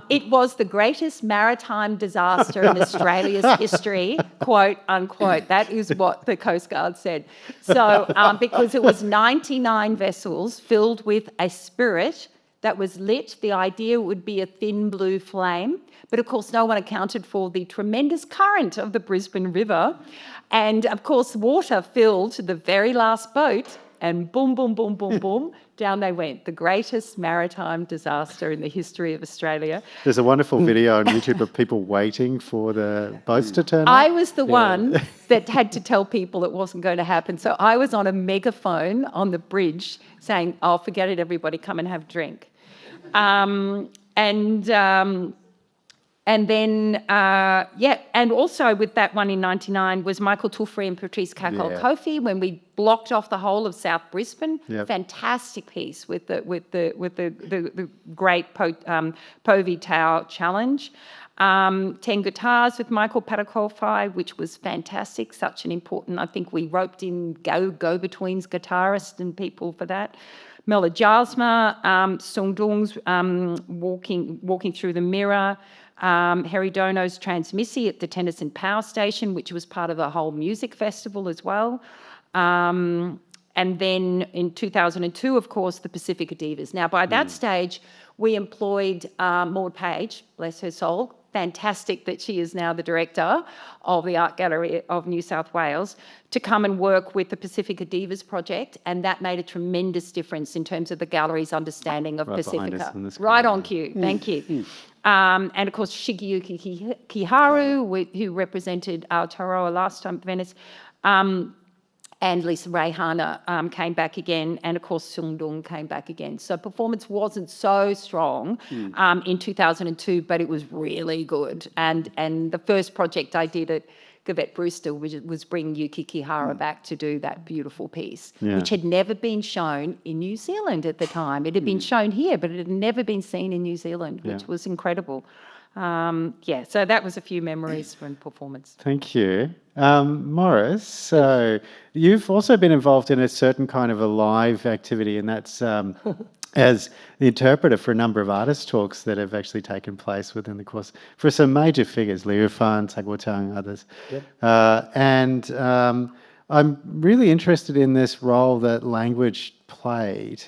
It was the greatest maritime disaster in Australia's history, quote unquote. That is what the Coast Guard said. So, because it was 99 vessels filled with a spirit that was lit. The idea would be a thin blue flame, but of course no one accounted for the tremendous current of the Brisbane River. And of course water filled the very last boat, and boom, boom, boom, boom, boom, down they went. The greatest maritime disaster in the history of Australia. There's a wonderful video on YouTube of people waiting for the boats to turn up. I was the one that had to tell people it wasn't going to happen. So I was on a megaphone on the bridge saying, "Oh, forget it, everybody, come and have a drink." And then, and also with that one in 99 was Michael Tulfrey and Patrice Kakol-Kofi when we blocked off the whole of South Brisbane. Yep. Fantastic piece with the great Povey Tower Challenge. 10 Guitars with Michael Patakolfi, which was fantastic. Such an important, I think we roped in go-betweens guitarists and people for that. Mela Jalsma, Sung Dung's Walking Through the Mirror, Harry Dono's Transmissi at the Tennyson Power Station, which was part of the whole music festival as well. And then in 2002, of course, the Pacifica Divas. Now, by that stage, we employed Maud Page, bless her soul. Fantastic that she is now the director of the Art Gallery of New South Wales, to come and work with the Pacifica Divas project, and that made a tremendous difference in terms of the gallery's understanding of Pacifica. Right on cue, thank you. And of course Shigeyuki Kiharu, who represented Aotearoa last time at Venice, and Lisa Rehana came back again, and of course Sung Dung came back again. So performance wasn't so strong in 2002, but it was really good. And the first project I did at Gavette Brewster was bring Yuki Kihara back to do that beautiful piece, which had never been shown in New Zealand at the time. It had been shown here, but it had never been seen in New Zealand, which was incredible. So that was a few memories from performance. Thank you. Morris, so you've also been involved in a certain kind of a live activity, and that's as the interpreter for a number of artist talks that have actually taken place within the course for some major figures, Liu Fan, Saiwu Chung, others. Yep. I'm really interested in this role that language played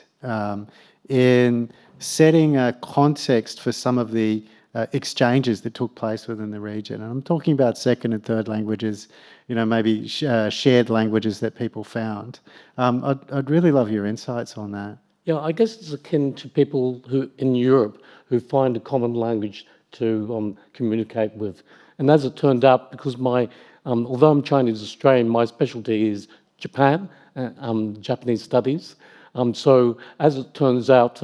in setting a context for some of the exchanges that took place within the region. And I'm talking about second and third languages, maybe shared languages that people found. I'd really love your insights on that. Yeah, I guess it's akin to people who in Europe who find a common language to communicate with. And as it turned out, because although I'm Chinese Australian, my specialty is Japan, Japanese studies. So as it turns out,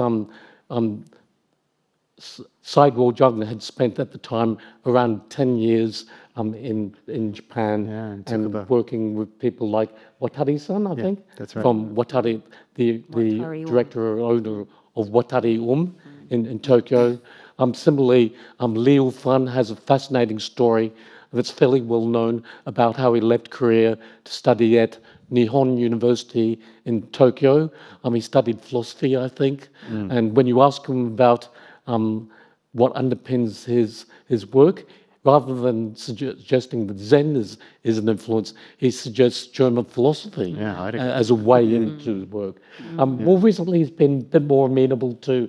Saiwu Chung had spent at the time around 10 years in Japan and working with people like Watari-san, I think. That's right. From Watari, the director or owner of Watari in Tokyo. Similarly, Liu Fan has a fascinating story that's fairly well known about how he left Korea to study at Nihon University in Tokyo. He studied philosophy, I think. And when you ask him about what underpins his work, rather than suggesting that Zen is an influence, he suggests German philosophy as a way into his work. More recently, he's been a bit more amenable to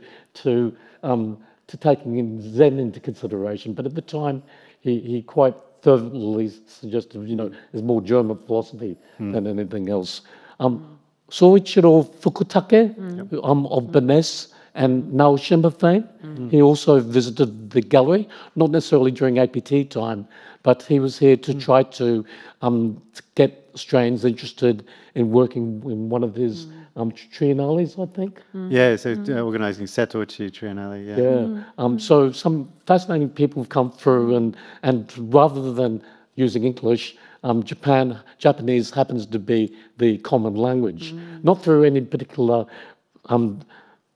taking Zen into consideration, but at the time, he quite fervently suggested, there's more German philosophy than anything else. Soichiro Fukutake of Benes And Noel Schimmerfein, he also visited the gallery, not necessarily during APT time, but he was here to try to get Australians interested in working in one of his triennales, I think. Yeah, so organising Setorchi Triennial, yeah. Yeah. So some fascinating people have come through, and rather than using English, Japanese happens to be the common language. Not through any particular.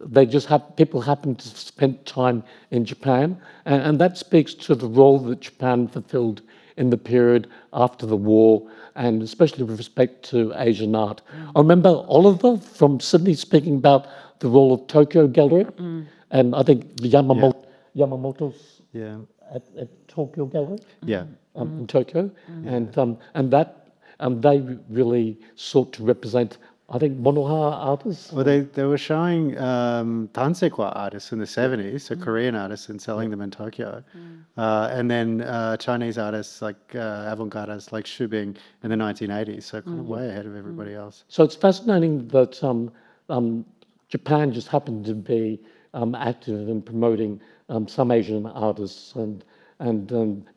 They just have people happen to spend time in Japan, and that speaks to the role that Japan fulfilled in the period after the war, and especially with respect to Asian art. I remember Oliver from Sydney speaking about the role of Tokyo Gallery, and I think Yamamoto's at Tokyo Gallery in Tokyo, and that they really sought to represent, I think, Monoha artists. Well, they were showing Tansekwa artists in the 70s, so Korean artists, and selling them in Tokyo. And then Chinese artists, like avant-garde artists like Xu Bing in the 1980s, so kind of way ahead of everybody else. So it's fascinating that Japan just happened to be active in promoting some Asian artists, and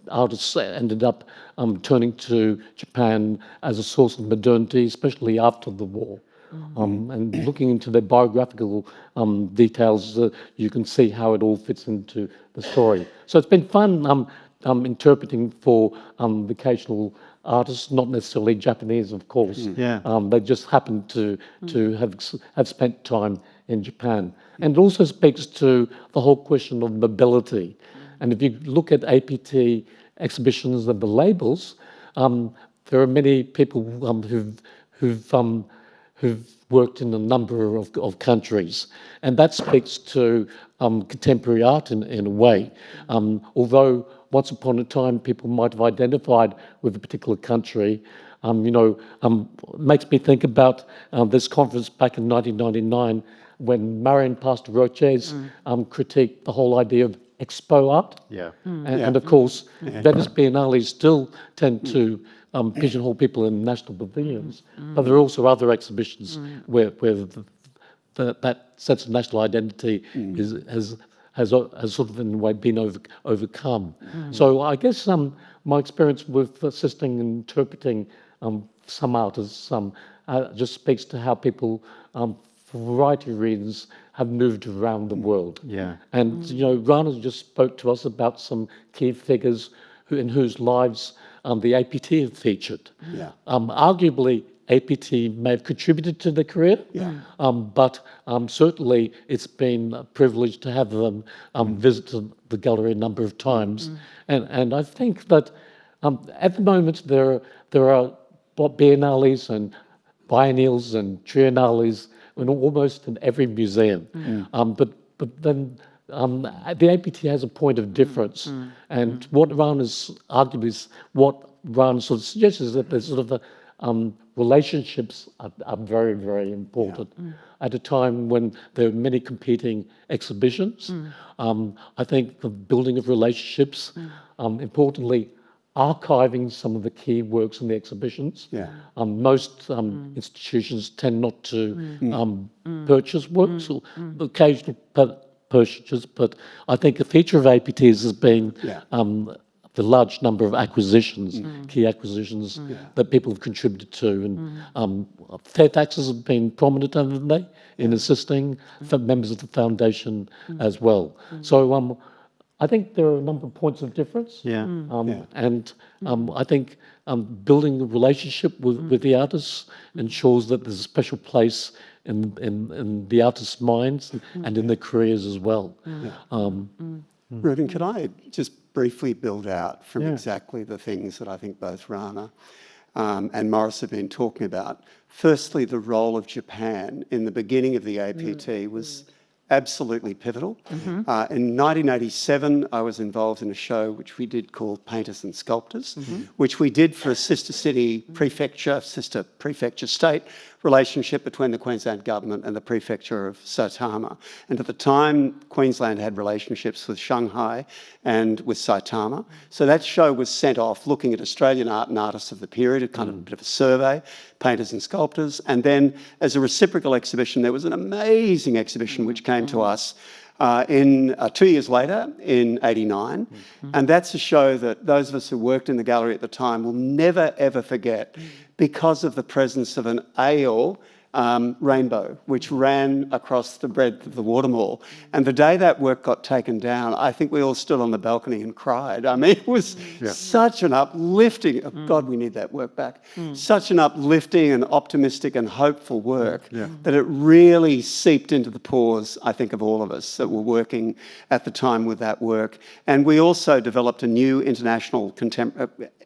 artists ended up turning to Japan as a source of modernity, especially after the war. And looking into their biographical details, you can see how it all fits into the story. So it's been fun interpreting for vocational artists, not necessarily Japanese, of course. They just happened to have spent time in Japan. And it also speaks to the whole question of mobility. And if you look at APT exhibitions and the labels, there are many people who've worked in a number of countries, and that speaks to contemporary art in a way. Although once upon a time people might have identified with a particular country, makes me think about this conference back in 1999 when Marion Pastor Roches critiqued the whole idea of expo art. And of course, Venice Biennales still tend to pigeonhole people in national pavilions, but there are also other exhibitions where that sense of national identity has sort of in a way been overcome. So I guess my experience with assisting and interpreting some artists just speaks to how people, for a variety of reasons, have moved around the world. And Rhana just spoke to us about some key figures in whose lives the APT have featured. Arguably, APT may have contributed to their career, but certainly it's been a privilege to have them visit the gallery a number of times. And I think that at the moment there are biennales and biennials and triennales almost in every museum. But then the APT has a point of difference, and what Rhana sort of suggests is that there's sort of relationships are very, very important. At a time when there are many competing exhibitions, I think the building of relationships, importantly, archiving some of the key works in the exhibitions. Most institutions tend not to purchase works, or occasional purchases, but I think a feature of APTs has been the large number of acquisitions, key acquisitions that people have contributed to. And fair taxes have been prominent, haven't they, in assisting members of the foundation as well. So I think there are a number of points of difference. And I think building a relationship with the artists ensures that there's a special place in the artists' minds and in their careers as well. Reuben, could I just briefly build out from exactly the things that I think both Rhana and Morris have been talking about? Firstly, the role of Japan in the beginning of the APT was absolutely pivotal. In 1987, I was involved in a show which we did called Painters and Sculptors, which we did for a sister city prefecture, sister prefecture state, relationship between the Queensland Government and the Prefecture of Saitama. And at the time, Queensland had relationships with Shanghai and with Saitama. So that show was sent off looking at Australian art and artists of the period, a kind of a bit of a survey, painters and sculptors. And then as a reciprocal exhibition, there was an amazing exhibition which came to us 2 years later, in '89. And that's a show that those of us who worked in the gallery at the time will never, ever forget because of the presence of an ale rainbow, which ran across the breadth of the Watermall. And the day that work got taken down, I think we all stood on the balcony and cried. I mean, it was such an uplifting, oh God, we need that work back, such an uplifting and optimistic and hopeful work that it really seeped into the pores, I think, of all of us that were working at the time with that work. And we also developed a new international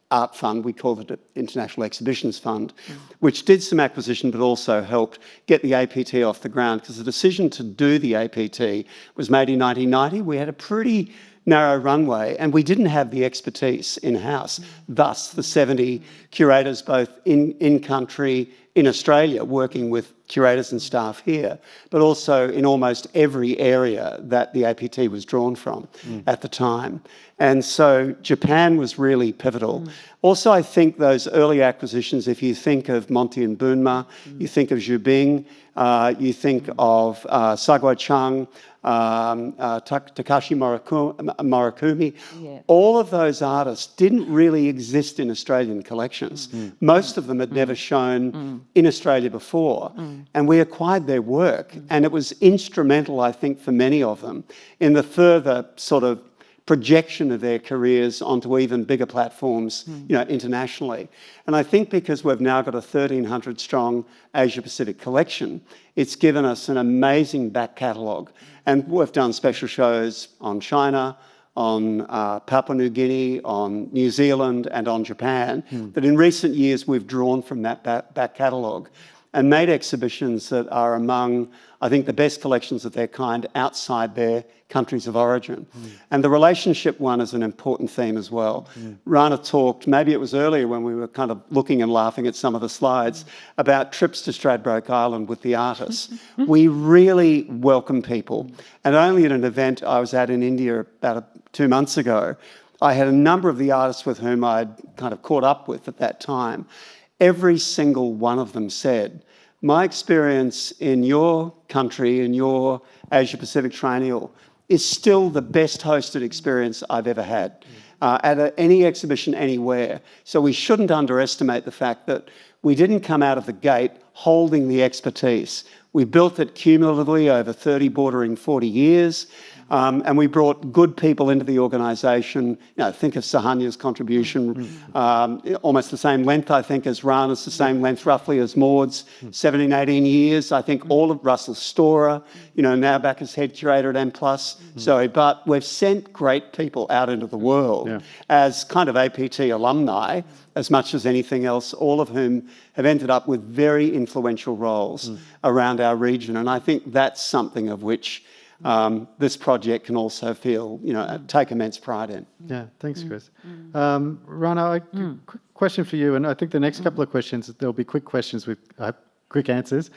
art fund, we called it an International Exhibitions Fund, which did some acquisition but also helped get the APT off the ground, because the decision to do the APT was made in 1990. We had a pretty narrow runway and we didn't have the expertise in-house. Thus, the 70 curators, both in country, in Australia, working with curators and staff here, but also in almost every area that the APT was drawn from at the time. And so Japan was really pivotal. Also, I think those early acquisitions, if you think of Monty and Bunma, you think of Zhu Bing, you think of Saguo Chang, Takashi Murakami, all of those artists didn't really exist in Australian collections. Most of them had never shown in Australia before. And we acquired their work. And it was instrumental, I think, for many of them in the further sort of projection of their careers onto even bigger platforms, internationally. And I think because we've now got a 1,300 strong Asia Pacific collection, it's given us an amazing back catalogue. And we've done special shows on China, on Papua New Guinea, on New Zealand and on Japan, that in recent years we've drawn from that back catalogue and made exhibitions that are among, I think, the best collections of their kind outside their countries of origin. And the relationship one is an important theme as well. Rhana talked, maybe it was earlier when we were kind of looking and laughing at some of the slides, about trips to Stradbroke Island with the artists. We really welcome people. And only at an event I was at in India about 2 months ago, I had a number of the artists with whom I'd kind of caught up with at that time. Every single one of them said, my experience in your country, in your Asia Pacific Triennial, is still the best hosted experience I've ever had at any exhibition anywhere. So we shouldn't underestimate the fact that we didn't come out of the gate holding the expertise. We built it cumulatively over 30, bordering 40 years. And we brought good people into the organisation. Think of Sahanya's contribution, almost the same length, I think, as Rhana's, the same length roughly as Maud's, 17, 18 years. I think all of Russell Storer, now back as head curator at M+. But we've sent great people out into the world as kind of APT alumni, as much as anything else, all of whom have ended up with very influential roles around our region. And I think that's something of which this project can also feel, take immense pride in. Yeah, thanks, Chris. Rhana, quick question for you, and I think the next couple of questions, there'll be quick questions with quick answers,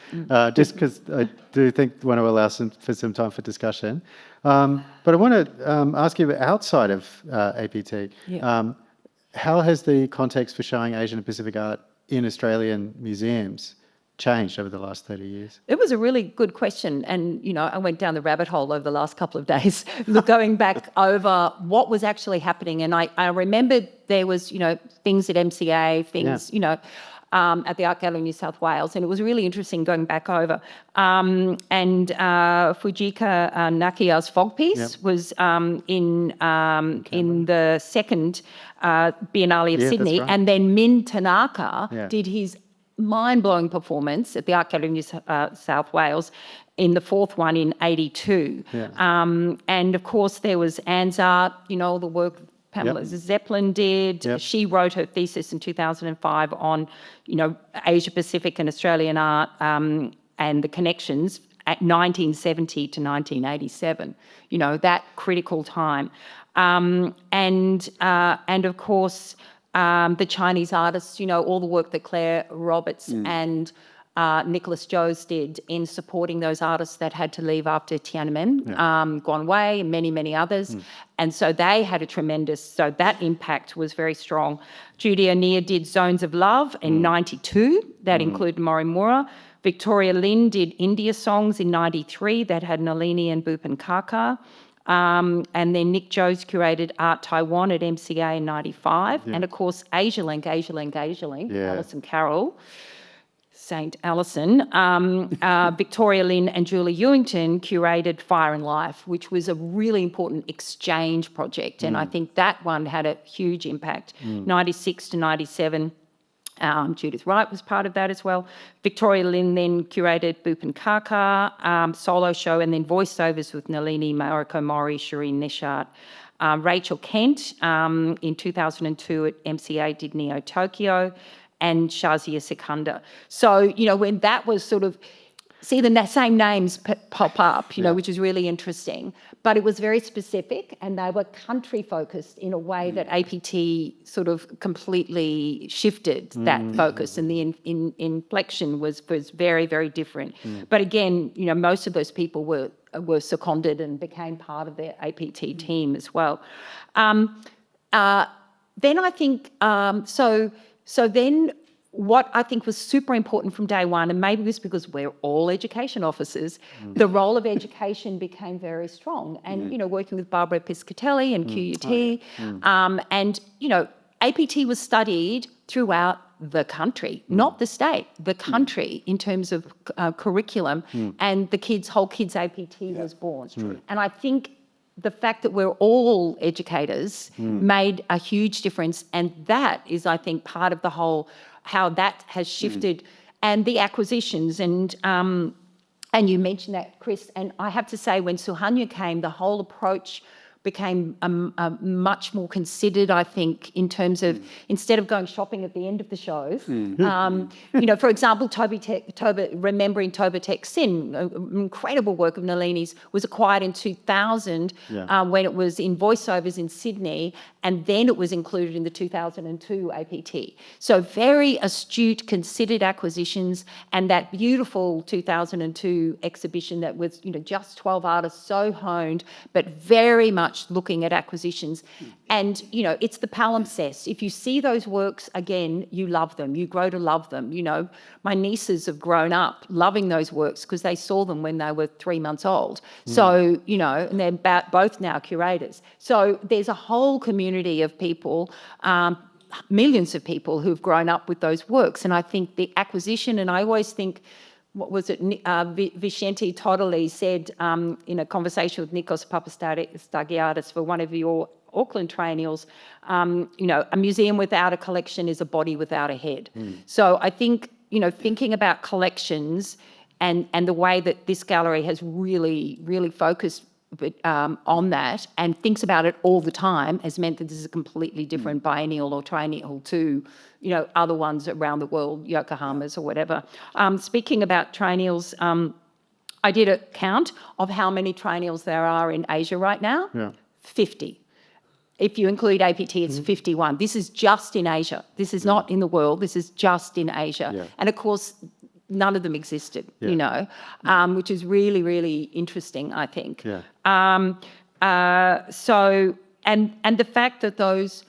just because I do want to allow for some time for discussion. But I want to ask you, outside of APT, how has the context for showing Asian and Pacific art in Australian museums changed over the last 30 years? It was a really good question. And, I went down the rabbit hole over the last couple of days, going back over what was actually happening. And I remembered there was, things at MCA, things, at the Art Gallery New South Wales. And it was really interesting going back over. And Fujika Nakiya's Fog piece was in the second Biennale of Sydney. Right. And then Min Tanaka did his mind-blowing performance at the Art Gallery New South Wales in the fourth one in '82. And of course there was Anne's art, all the work Pamela Zeppelin did. She wrote her thesis in 2005 on, Asia Pacific and Australian art and the connections at 1970 to 1987, that critical time. And of course, the Chinese artists, all the work that Claire Roberts and Nicholas Joes did in supporting those artists that had to leave after Tiananmen, Guan Wei, and many, many others. And so they had a tremendous, so that impact was very strong. Judy O'Neill did Zones of Love in 92, that included Morimura. Victoria Lynn did India Songs in 93, that had Nalini and Bhupen Kaka. And then Nick Joes curated Art Taiwan at MCA in 95. And of course, Asia-Link, Alison Carroll, Saint Alison, Victoria Lynn and Julie Ewington curated Fire and Life, which was a really important exchange project. And I think that one had a huge impact. 96 to 97. Judith Wright was part of that as well. Victoria Lynn then curated Bhupen Kaka, solo show, and then voiceovers with Nalini, Mariko Mori, Shireen Nishat. Rachel Kent in 2002 at MCA did Neo Tokyo, and Shazia Sikandar. So, when that was sort of, see the same names pop up, which is really interesting. But it was very specific, and they were country focused in a way that APT sort of completely shifted that focus, and the inflection was very, very different. But again, most of those people were seconded and became part of their APT team as well. Then I think so then what I think was super important from day one, and maybe it was because we're all education officers, the role of education became very strong. And, working with Barbara Piscatelli and QUT, and, APT was studied throughout the country, not the state, the country in terms of curriculum, and the whole kids APT was born. And I think the fact that we're all educators made a huge difference, and that is, I think, part of the whole, how that has shifted, and the acquisitions, and you mentioned that, Chris, and I have to say, when Suhanya came, the whole approach became much more considered, I think, in terms of, instead of going shopping at the end of the shows, for example, remembering Toba Tek Sin, incredible work of Nalini's, was acquired in 2000 when it was in voiceovers in Sydney, and then it was included in the 2002 APT. So very astute, considered acquisitions, and that beautiful 2002 exhibition that was, just 12 artists, so honed, but very much looking at acquisitions. And, it's the palimpsest. If you see those works again, you love them. You grow to love them. My nieces have grown up loving those works because they saw them when they were 3 months old. So, and they're both now curators. So there's a whole community of people, millions of people who've grown up with those works. And I think the acquisition, and I always think, what was it, Vicente Todoli said in a conversation with Nikos Papastagiadis for one of your Auckland triennials, a museum without a collection is a body without a head. So I think, thinking about collections and the way that this gallery has really, really focused on that and thinks about it all the time has meant that this is a completely different biennial or triennial to, other ones around the world, Yokohama's or whatever. Speaking about triennials, I did a count of how many triennials there are in Asia right now. 50. If you include APT, it's 51. This is just in Asia. This is not in the world. This is just in Asia. And of course, none of them existed, which is really, really interesting, I think. So, and the fact that those,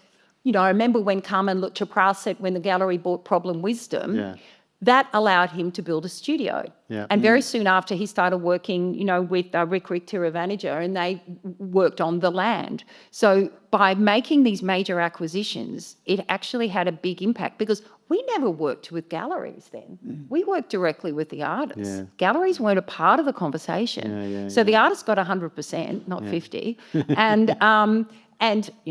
I remember when Carmen Chopra said when the gallery bought Problem Wisdom, that allowed him to build a studio. And very soon after, he started working, with Rick Tiravanaja, and they worked on the land. So by making these major acquisitions, it actually had a big impact because we never worked with galleries then. We worked directly with the artists. Galleries weren't a part of the conversation. So the artists got 100%, not 50. And,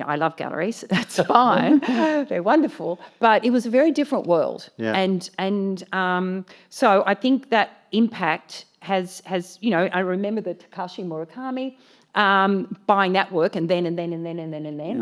I love galleries, that's fine, they're wonderful, but it was a very different world. And so I think that impact has I remember the Takashi Murakami buying that work, and then.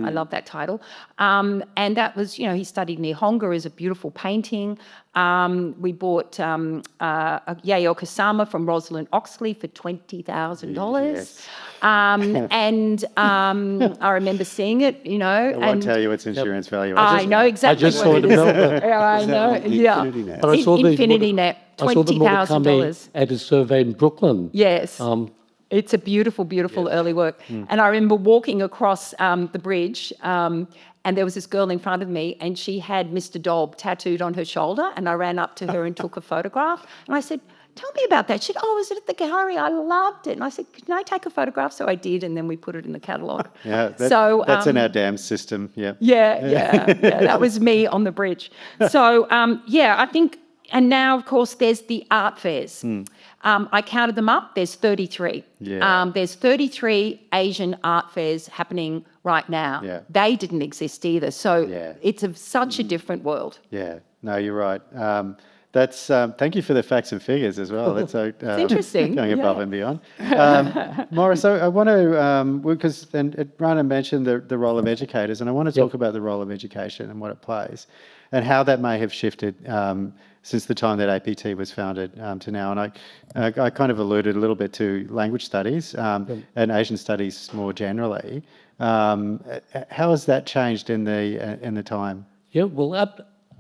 I love that title. And that was, he studied Nihonga, is a beautiful painting. We bought Yayoi Kusama from Rosalind Oxley for $20,000. Yes. And I remember seeing it, I won't tell you its insurance value. I know exactly. I just saw it in Melbourne. Yeah, I know. Yeah. Infinity Net. But I saw Infinity Net, I saw the Murakami $20,000. at a survey in Brooklyn. Yes. It's a beautiful, beautiful early work. And I remember walking across the bridge, and there was this girl in front of me, and she had Mr. Dobb tattooed on her shoulder, and I ran up to her and took a photograph. And I said, tell me about that. She said, was it at the gallery? I loved it. And I said, can I take a photograph? So I did, and then we put it in the catalogue. Yeah, that's in our dam system, yeah. Yeah, that was me on the bridge. So, I think, and now, of course, there's the art fairs. I counted them up. There's 33. Yeah. There's 33 Asian art fairs happening right now. Yeah. They didn't exist either. So it's such a different world. Yeah, no, you're right. That's thank you for the facts and figures as well. That's It's interesting. Going above and beyond. Maurice, I want to because Rhana mentioned the role of educators, and I want to talk about the role of education and what it plays, and how that may have shifted since the time that APT was founded to now. And I kind of alluded a little bit to language studies and Asian studies more generally. How has that changed in the time? Yeah, well,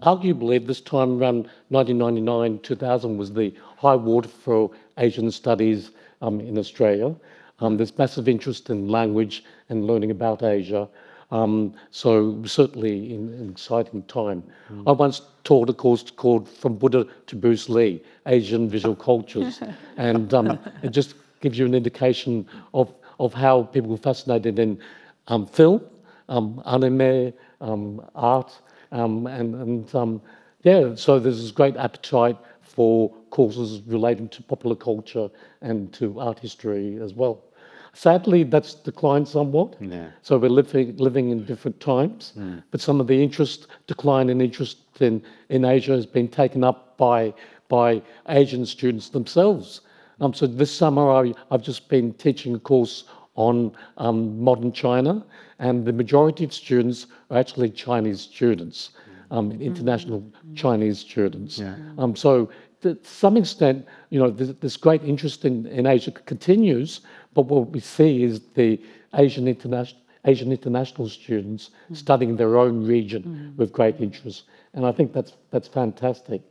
arguably this time around 1999, 2000 was the high water for Asian studies in Australia. There's massive interest in language and learning about Asia. So certainly an exciting time. I once taught a course called From Buddha to Bruce Lee, Asian Visual Cultures. And it just gives you an indication of how people were fascinated in film, anime, art, so there's this great appetite for courses relating to popular culture and to art history as well. Sadly, that's declined somewhat. Yeah. So we're living in different times, but some of the decline in interest in Asia has been taken up by Asian students themselves. So this summer I've just been teaching a course on modern China, and the majority of students are actually Chinese students, international Chinese students. Yeah. So to some extent, this great interest in Asia continues, but what we see is the Asian international students studying their own region with great interest, and I think that's fantastic.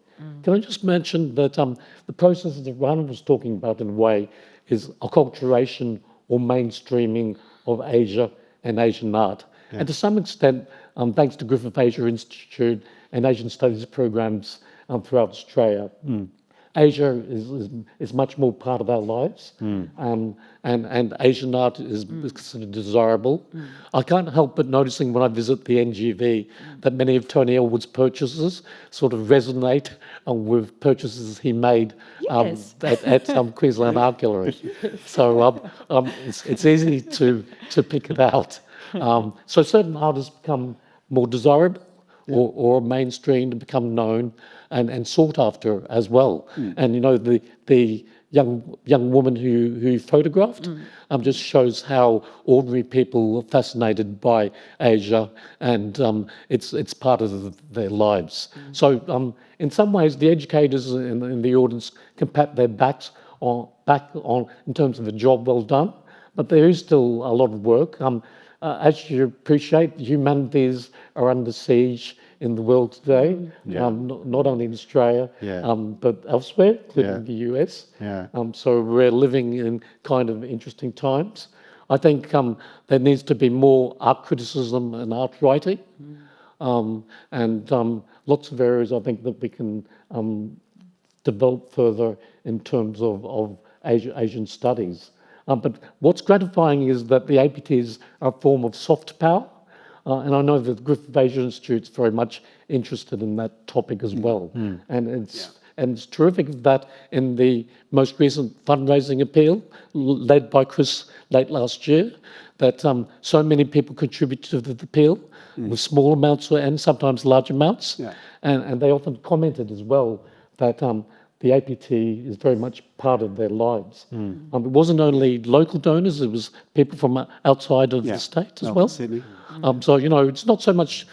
Can I just mention that the process that Rhana was talking about in a way is acculturation or mainstreaming of Asia and Asian art. Yeah. And to some extent, thanks to Griffith Asia Institute and Asian Studies programs throughout Australia, Asia is much more part of our lives, and Asian art is considered desirable. I can't help but noticing when I visit the NGV that many of Tony Elwood's purchases sort of resonate with purchases he made at Queensland Art Gallery. So it's easy to pick it out. So certain artists become more desirable or mainstream to become known and sought after as well. And the young woman who photographed just shows how ordinary people are fascinated by Asia, and it's part of their lives. So in some ways, the educators in the audience can pat their backs on in terms of a job well done, but there is still a lot of work. As you appreciate, humanities are under siege in the world today, not only in Australia, but elsewhere, including the US. Yeah. So we're living in kind of interesting times. I think there needs to be more art criticism and art writing, and lots of areas I think that we can develop further in terms of Asian studies. But what's gratifying is that the APTs are a form of soft power, and I know that the Griffith Asia Institute's very much interested in that topic as well. And it's terrific that in the most recent fundraising appeal, led by Chris late last year, that so many people contributed to the appeal with small amounts and sometimes large amounts. And they often commented as well that the APT is very much part of their lives. It wasn't only local donors, it was people from outside of the state as well. Sydney. So, it's not so much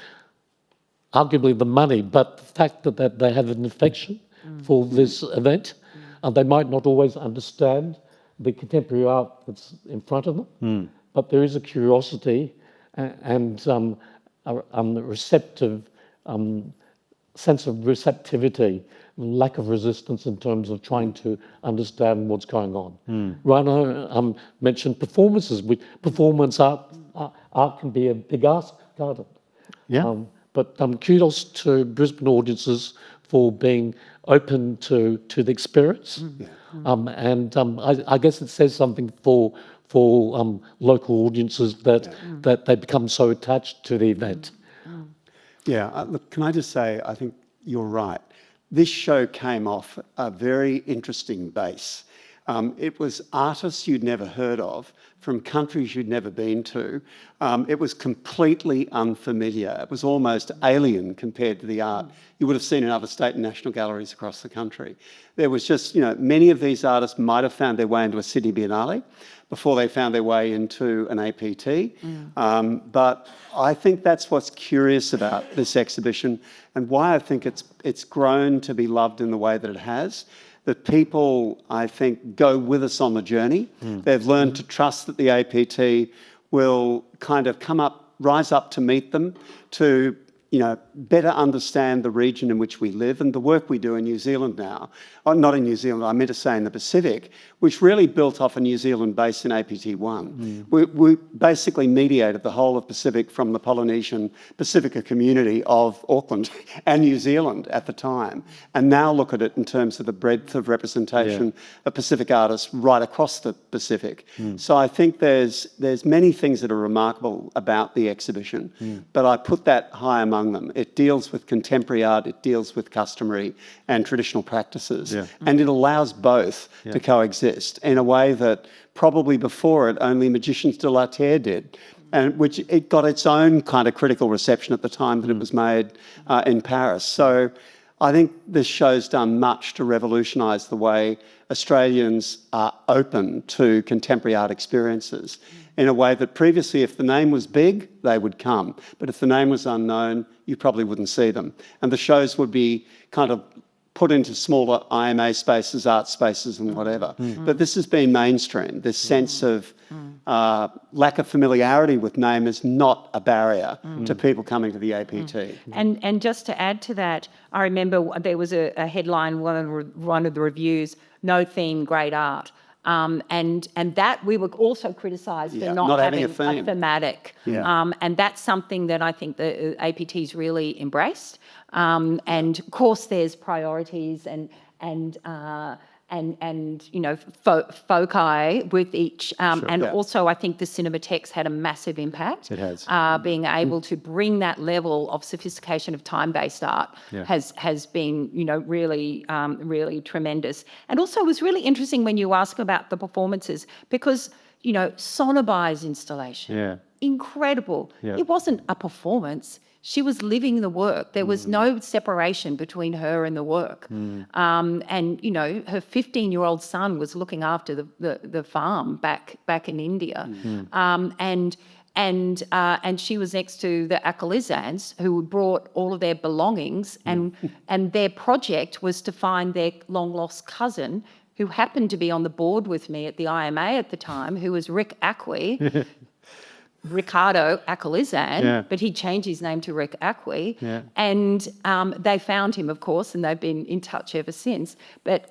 arguably the money, but the fact that they have an affection for this event. They might not always understand the contemporary art that's in front of them, but there is a curiosity and a receptive sense of receptivity, lack of resistance in terms of trying to understand what's going on. Rhana mentioned performances. Performance art can be a big ask, can't it? Yeah. But kudos to Brisbane audiences for being open to the experience. I guess it says something for local audiences that they become so attached to the event. Yeah, look, can I just say, I think you're right. This show came off a very interesting base. It was artists you'd never heard of, from countries you'd never been to. It was completely unfamiliar. It was almost alien compared to the art you would have seen in other state and national galleries across the country. There was just, many of these artists might have found their way into a City Biennale before they found their way into an APT. But I think that's what's curious about this exhibition and why I think it's grown to be loved in the way that it has. That people, I think, go with us on the journey. They've learned to trust that the APT will kind of rise up to meet them, to better understand the region in which we live and the work we do in New Zealand now. Not in New Zealand, I meant to say in the Pacific, which really built off a New Zealand base in APT1. We basically mediated the whole of Pacific from the Polynesian Pacifica community of Auckland and New Zealand at the time. And now look at it in terms of the breadth of representation of Pacific artists right across the Pacific. So I think there's many things that are remarkable about the exhibition, but I put that high among them. It deals with contemporary art, it deals with customary and traditional practices, and it allows both to coexist in a way that probably before it only Magicians de la Terre did, and which it got its own kind of critical reception at the time that it was made in Paris. So I think this show's done much to revolutionise the way Australians are open to contemporary art experiences in a way that previously, if the name was big, they would come. But if the name was unknown, you probably wouldn't see them. And the shows would be kind of put into smaller IMA spaces, art spaces and whatever. But this has been mainstream. This sense of lack of familiarity with name is not a barrier to people coming to the APT. And just to add to that, I remember there was a headline, one of the reviews, "No theme, great art." And that we were also criticised for not having a thematic. And that's something that I think the APT's really embraced. And of course there's priorities and foci with each, also I think the Cinematheques had a massive impact. It has. Being able to bring that level of sophistication of time-based art has been, really tremendous. And also it was really interesting when you ask about the performances because, Sonobai's installation, incredible. It wasn't a performance. She was living the work. There was no separation between her and the work. And, her 15-year-old son was looking after the farm back in India. And she was next to the Akhalizans who brought all of their belongings and their project was to find their long-lost cousin who happened to be on the board with me at the IMA at the time, who was Rick Acquey. Ricardo Akhalizan, but he changed his name to Rick Acquey, and they found him, of course, and they've been in touch ever since.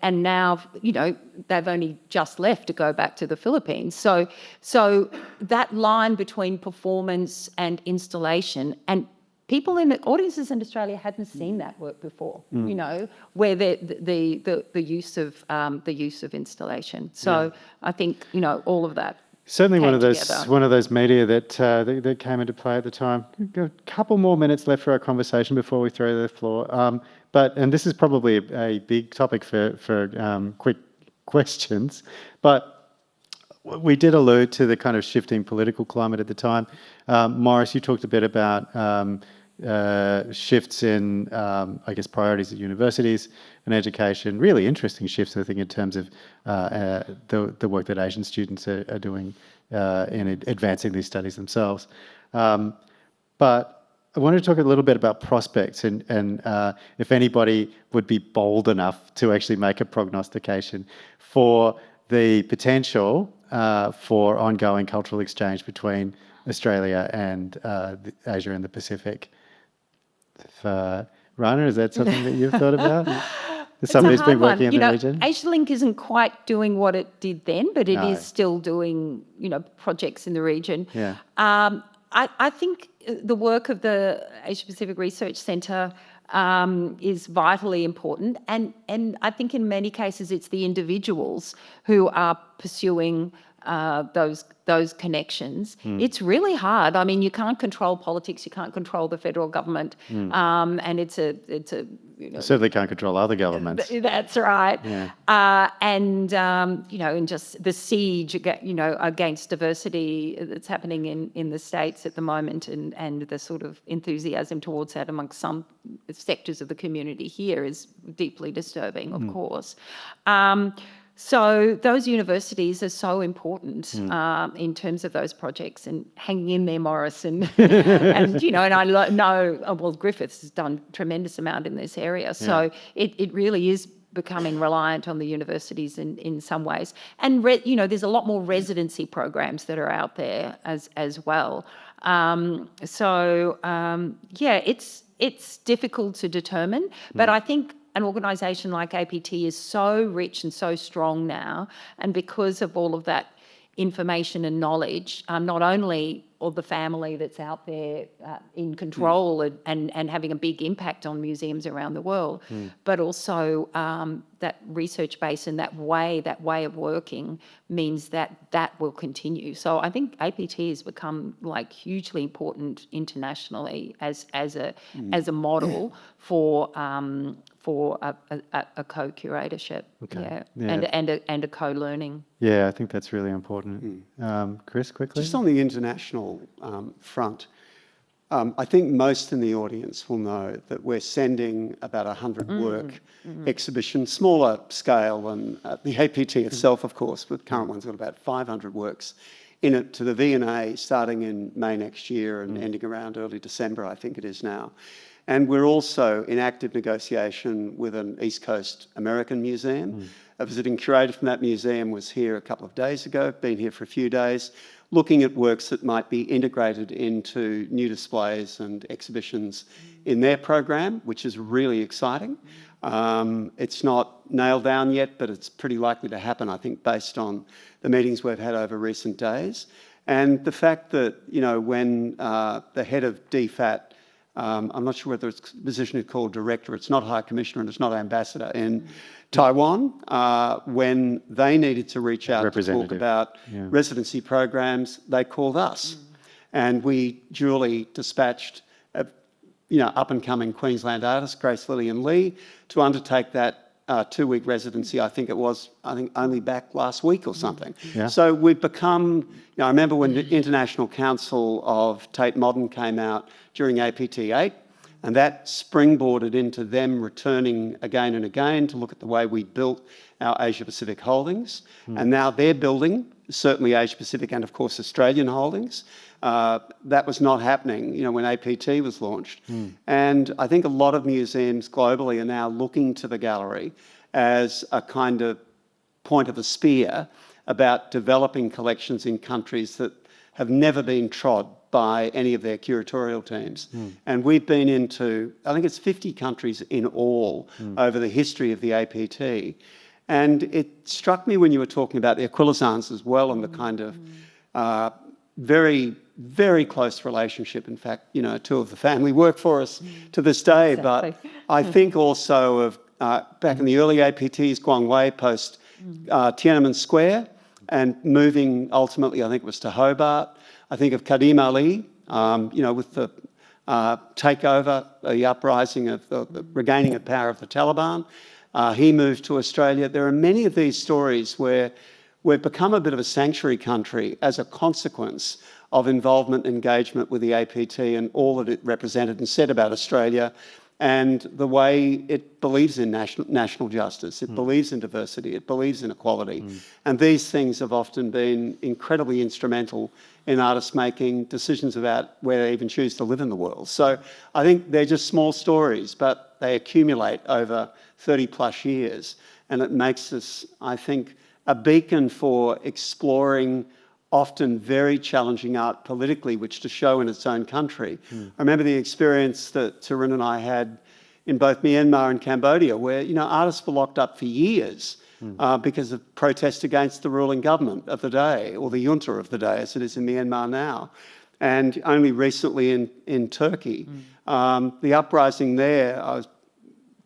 And now, they've only just left to go back to the Philippines. So that line between performance and installation, and people in the audiences in Australia hadn't seen that work before. Where the use of installation. So I think all of that. Certainly one of those media that came into play at the time. A couple more minutes left for our conversation before we throw to the floor. And this is probably a big topic for quick questions, but we did allude to the kind of shifting political climate at the time. Maurice, you talked a bit about shifts in, I guess, priorities at universities and education. Really interesting shifts, I think, in terms of the work that Asian students are doing in advancing these studies themselves. But I wanted to talk a little bit about prospects and if anybody would be bold enough to actually make a prognostication for the potential for ongoing cultural exchange between Australia and Asia and the Pacific. Rhana, is that something that you've thought about? As somebody who's been working in the region? AsiaLink isn't quite doing what it did then, but it is still doing, projects in the region. Yeah. I think the work of the Asia Pacific Research Centre is vitally important, and I think in many cases it's the individuals who are pursuing those connections. It's really hard. I mean, you can't control politics, you can't control the federal government, and it's a certainly can't control other governments. That's right. Yeah. And just the siege, against diversity that's happening in the States at the moment, and the sort of enthusiasm towards that amongst some sectors of the community here is deeply disturbing, of course. So those universities are so important in terms of those projects and hanging in there, Morris, and and I know Griffiths has done a tremendous amount in this area. So it really is becoming reliant on the universities in some ways, and there's a lot more residency programs that are out there as well. It's difficult to determine, but I think an organisation like APT is so rich and so strong now, and because of all of that information and knowledge, not only of the family that's out there in control and having a big impact on museums around the world, but also that research base and that way of working means that will continue. So I think APT has become hugely important internationally as a model for a co-curatorship, and a co-learning. Yeah, I think that's really important. Chris, quickly? Just on the international front, I think most in the audience will know that we're sending about 100 work exhibitions, smaller scale than the APT itself, of course, but the current one's got about 500 works in it to the V&A starting in May next year and ending around early December, I think it is now. And we're also in active negotiation with an East Coast American museum. A visiting curator from that museum was here a couple of days ago, been here for a few days, looking at works that might be integrated into new displays and exhibitions in their program, which is really exciting. It's not nailed down yet, but it's pretty likely to happen, I think, based on the meetings we've had over recent days. And the fact that, when the head of DFAT, I'm not sure whether it's position is called director, it's not High Commissioner and it's not Ambassador in Taiwan, when they needed to reach out to talk about residency programs, they called us. And we duly dispatched up-and-coming Queensland artist, Grace Lillian Lee, to undertake that 2-week residency. I think only back last week or something. Yeah. So we've become, I remember when the International Council of Tate Modern came out during APT 8, and that springboarded into them returning again and again to look at the way we built our Asia-Pacific holdings. And now they're building, certainly Asia-Pacific and, of course, Australian holdings. That was not happening, when APT was launched. And I think a lot of museums globally are now looking to the gallery as a kind of point of a spear about developing collections in countries that have never been trod by any of their curatorial teams. And we've been into, I think it's 50 countries in all over the history of the APT. And it struck me when you were talking about the Aquilizans as well, and the kind of very, very close relationship. In fact, two of the family work for us to this day. Exactly. But I think also of back in the early APTs, Guangwei post Tiananmen Square, and moving ultimately, I think it was to Hobart. I think of Kadim Ali, with the takeover, the uprising of the regaining of power of the Taliban. He moved to Australia. There are many of these stories where we've become a bit of a sanctuary country as a consequence of involvement, engagement with the APT and all that it represented and said about Australia, and the way it believes in national justice, it believes in diversity, it believes in equality. And these things have often been incredibly instrumental in artists making decisions about where they even choose to live in the world. So I think they're just small stories, but they accumulate over 30 plus years. And it makes us, I think, a beacon for exploring often very challenging art politically, which to show in its own country. I remember the experience that Tarun and I had in both Myanmar and Cambodia, where artists were locked up for years because of protest against the ruling government of the day, or the junta of the day, as it is in Myanmar now. And only recently in Turkey, the uprising there, I was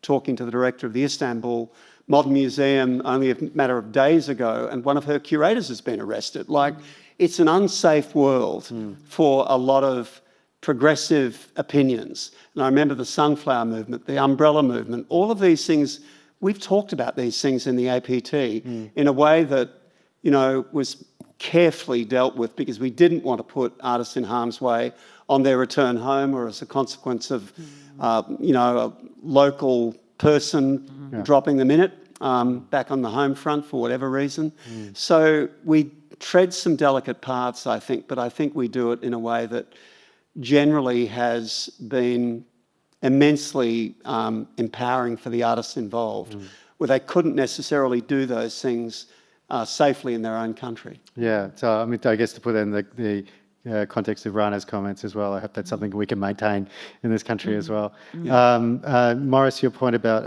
talking to the director of the Istanbul Modern Museum only a matter of days ago, and one of her curators has been arrested. Like, it's an unsafe world for a lot of progressive opinions. And I remember the sunflower movement, the umbrella movement, all of these things, we've talked about these things in the APT in a way that, was carefully dealt with, because we didn't want to put artists in harm's way on their return home, or as a consequence of, a local person dropping them in it back on the home front for whatever reason. So we tread some delicate paths, I think, but I think we do it in a way that generally has been immensely empowering for the artists involved, where they couldn't necessarily do those things safely in their own country. Yeah, so I mean, I guess to put in the context of Rhana's comments as well, I hope that's something we can maintain in this country as well. Maurice, your point about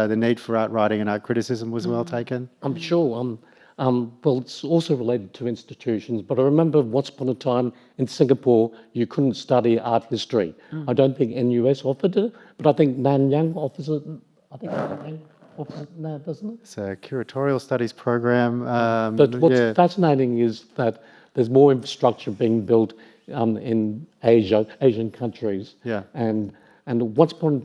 the need for art writing and art criticism was well taken. I'm sure. Well, it's also related to institutions, but I remember once upon a time in Singapore, you couldn't study art history. I don't think NUS offered it, but I think Nanyang offers it. I think Nanyang offers it now, doesn't it? It's a curatorial studies program. But what's fascinating is that there's more infrastructure being built in Asian countries. Yeah. And once upon a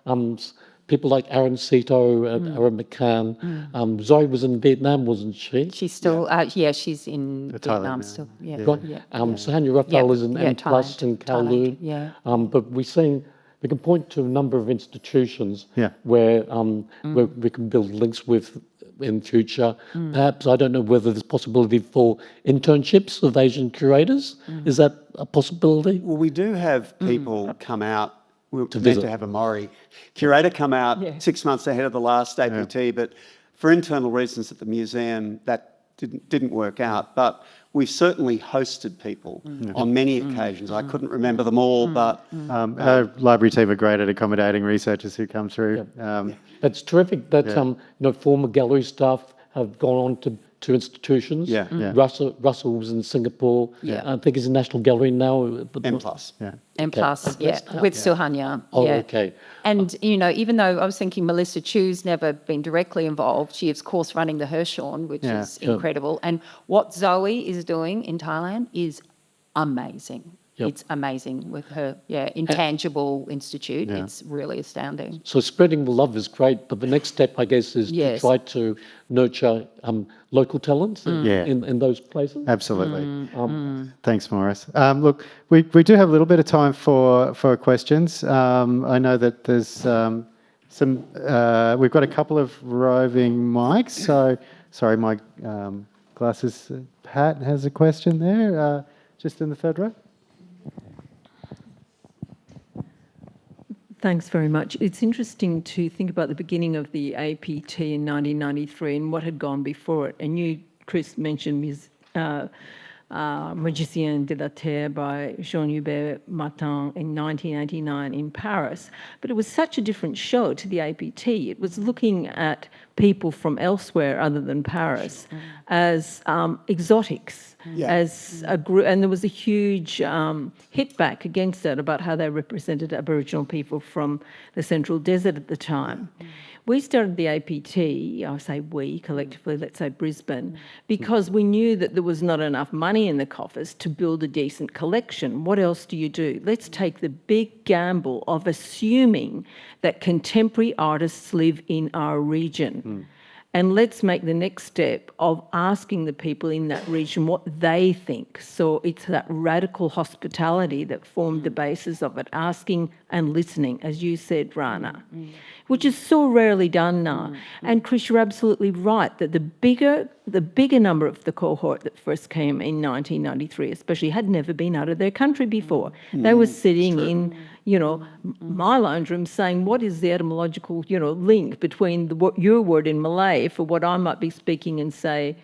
time, people like Aaron Sito, Aaron McCann, Zoe was in Vietnam, wasn't she? She's still, she's in Vietnam now. still. Sohanya Raphael is in M+ in Kowloon. Thailand, But we can point to a number of institutions where we can build links with in future. Perhaps, I don't know whether there's possibility for internships of Asian curators. Is that a possibility? Well, we do have people come out. We're meant visit. to have a Maori curator come out 6 months ahead of the last APT, but for internal reasons at the museum, that didn't work out. But we've certainly hosted people on many occasions. I couldn't remember them all, but... Our library team are great at accommodating researchers who come through. It's terrific that former gallery staff have gone on to institutions. Russell was in Singapore. I think he's a National Gallery now. M+. M+, with Suhanya. Okay. And, even though I was thinking Melissa Chu's never been directly involved, she is, of course, running the Hirshhorn, which is incredible. And what Zoe is doing in Thailand is amazing. It's amazing with her, Intangible Institute. It's really astounding. So spreading the love is great, but the next step, I guess, is to try to nurture local talent in those places. Absolutely. Thanks, Maurice. Look, we do have a little bit of time for questions. I know that there's we've got a couple of roving mics. So, sorry, my glasses. Pat has a question there, just in the third row. Thanks very much. It's interesting to think about the beginning of the APT in 1993 and what had gone before it. And you, Chris, mentioned Magicien de la Terre by Jean-Hubert Martin in 1989 in Paris. But it was such a different show to the APT. It was looking at people from elsewhere other than Paris as exotics, as a group, and there was a huge hit back against that about how they represented Aboriginal people from the Central Desert at the time. We started the APT, I say we collectively, let's say Brisbane, because we knew that there was not enough money in the coffers to build a decent collection. What else do you do? Let's take the big gamble of assuming that contemporary artists live in our region. And let's make the next step of asking the people in that region what they think. So it's that radical hospitality that formed the basis of it, asking and listening, as you said, Rhana, which is so rarely done now. And Chris, you're absolutely right that the bigger number of the cohort that first came in 1993 especially had never been out of their country before. They were sitting in, my lounge room saying, what is the etymological, link between your word in Malay for what I might be speaking in, say,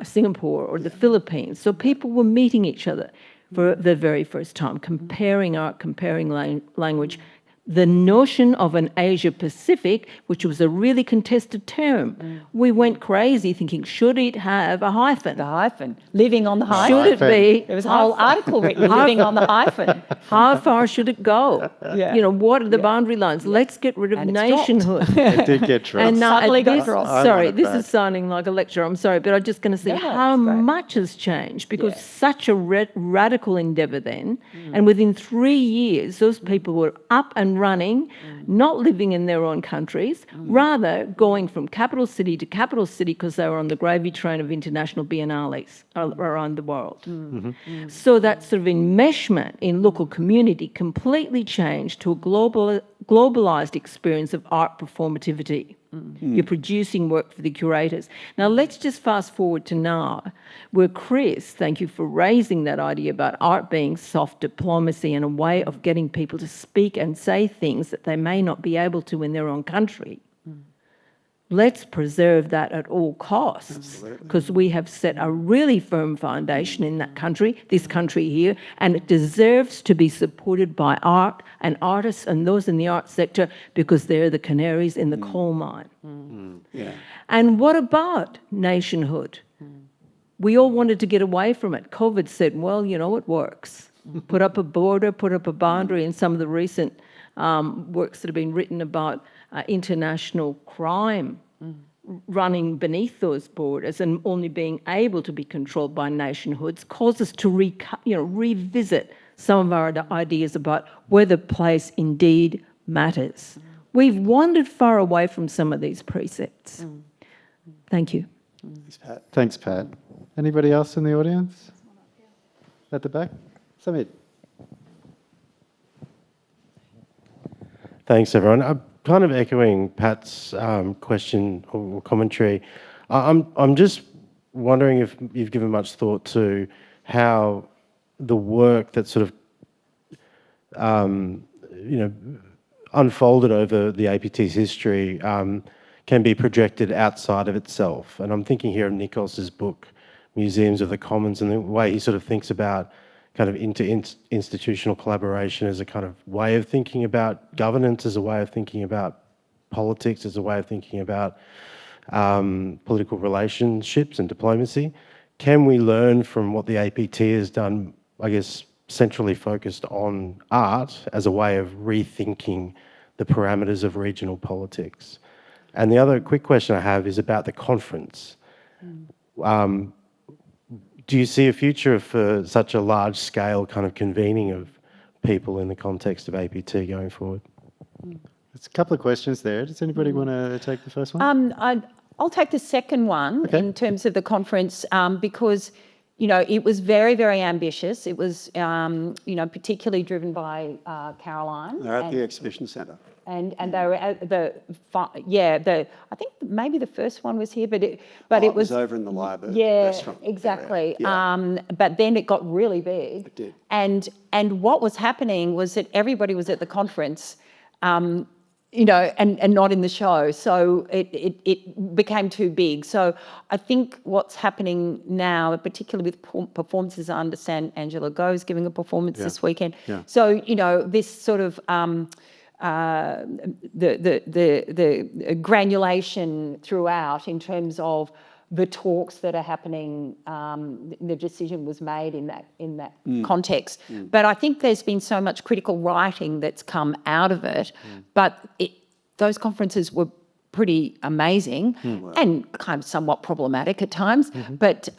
Singapore or the Philippines. So people were meeting each other for the very first time, comparing art, comparing language. The notion of an Asia-Pacific, which was a really contested term, we went crazy thinking, should it have a hyphen? The hyphen. Living on the hyphen. Should it be? There was a whole article written, living on the hyphen. How far should it go? Yeah. What are the boundary lines? Let's get rid of And it's nationhood. It did get dropped. And now Suddenly got this, dropped. sorry, this is sounding like a lecture, I'm sorry, but I'm just going to say how it's great. much has changed because such a radical endeavour then, and within 3 years, those people were up and running, not living in their own countries, rather going from capital city to capital city because they were on the gravy train of international biennales around the world. So that sort of enmeshment in local community completely changed to a globalised experience of art performativity. You're producing work for the curators. Now, let's just fast forward to now, where Chris, thank you for raising that idea about art being soft diplomacy and a way of getting people to speak and say things that they may not be able to in their own country. Let's preserve that at all costs because we have set a really firm foundation in that country, this country here, and it deserves to be supported by art and artists and those in the arts sector because they're the canaries in the coal mine. And what about nationhood? We all wanted to get away from it. COVID said, well, it works. Put up a border, put up a boundary, and some of the recent works that have been written about international crime running beneath those borders and only being able to be controlled by nationhoods cause us to revisit some of our ideas about whether place indeed matters. We've wandered far away from some of these precepts. Thank you. Thanks, Pat. Anybody else in the audience? At the back? Samit. Thanks, everyone. I'm kind of echoing Pat's question or commentary. I'm just wondering if you've given much thought to how the work that sort of, unfolded over the APT's history can be projected outside of itself. And I'm thinking here of Nikos's book, Museums of the Commons, and the way he sort of thinks about kind of institutional collaboration as a kind of way of thinking about governance, as a way of thinking about politics, as a way of thinking about political relationships and diplomacy. Can we learn from what the APT has done, I guess, centrally focused on art as a way of rethinking the parameters of regional politics? And the other quick question I have is about the conference. Do you see a future for such a large-scale kind of convening of people in the context of APT going forward? There's a couple of questions there. Does anybody want to take the first one? I'll take the second one Okay. in terms of the conference because, it was very, very ambitious. It was, particularly driven by Caroline. They're at the exhibition centre. And they were at I think maybe the first one was here, but it was over in the library. restaurant. Exactly. Yeah. But then it got really big. It did. And what was happening was that everybody was at the conference, and not in the show. So it became too big. So I think what's happening now, particularly with performances, I understand Angela Go's giving a performance this weekend. Yeah. So, this sort of the granulation throughout in terms of the talks that are happening, the decision was made in that context. But I think there's been so much critical writing that's come out of it. But those conferences were pretty amazing and kind of somewhat problematic at times. But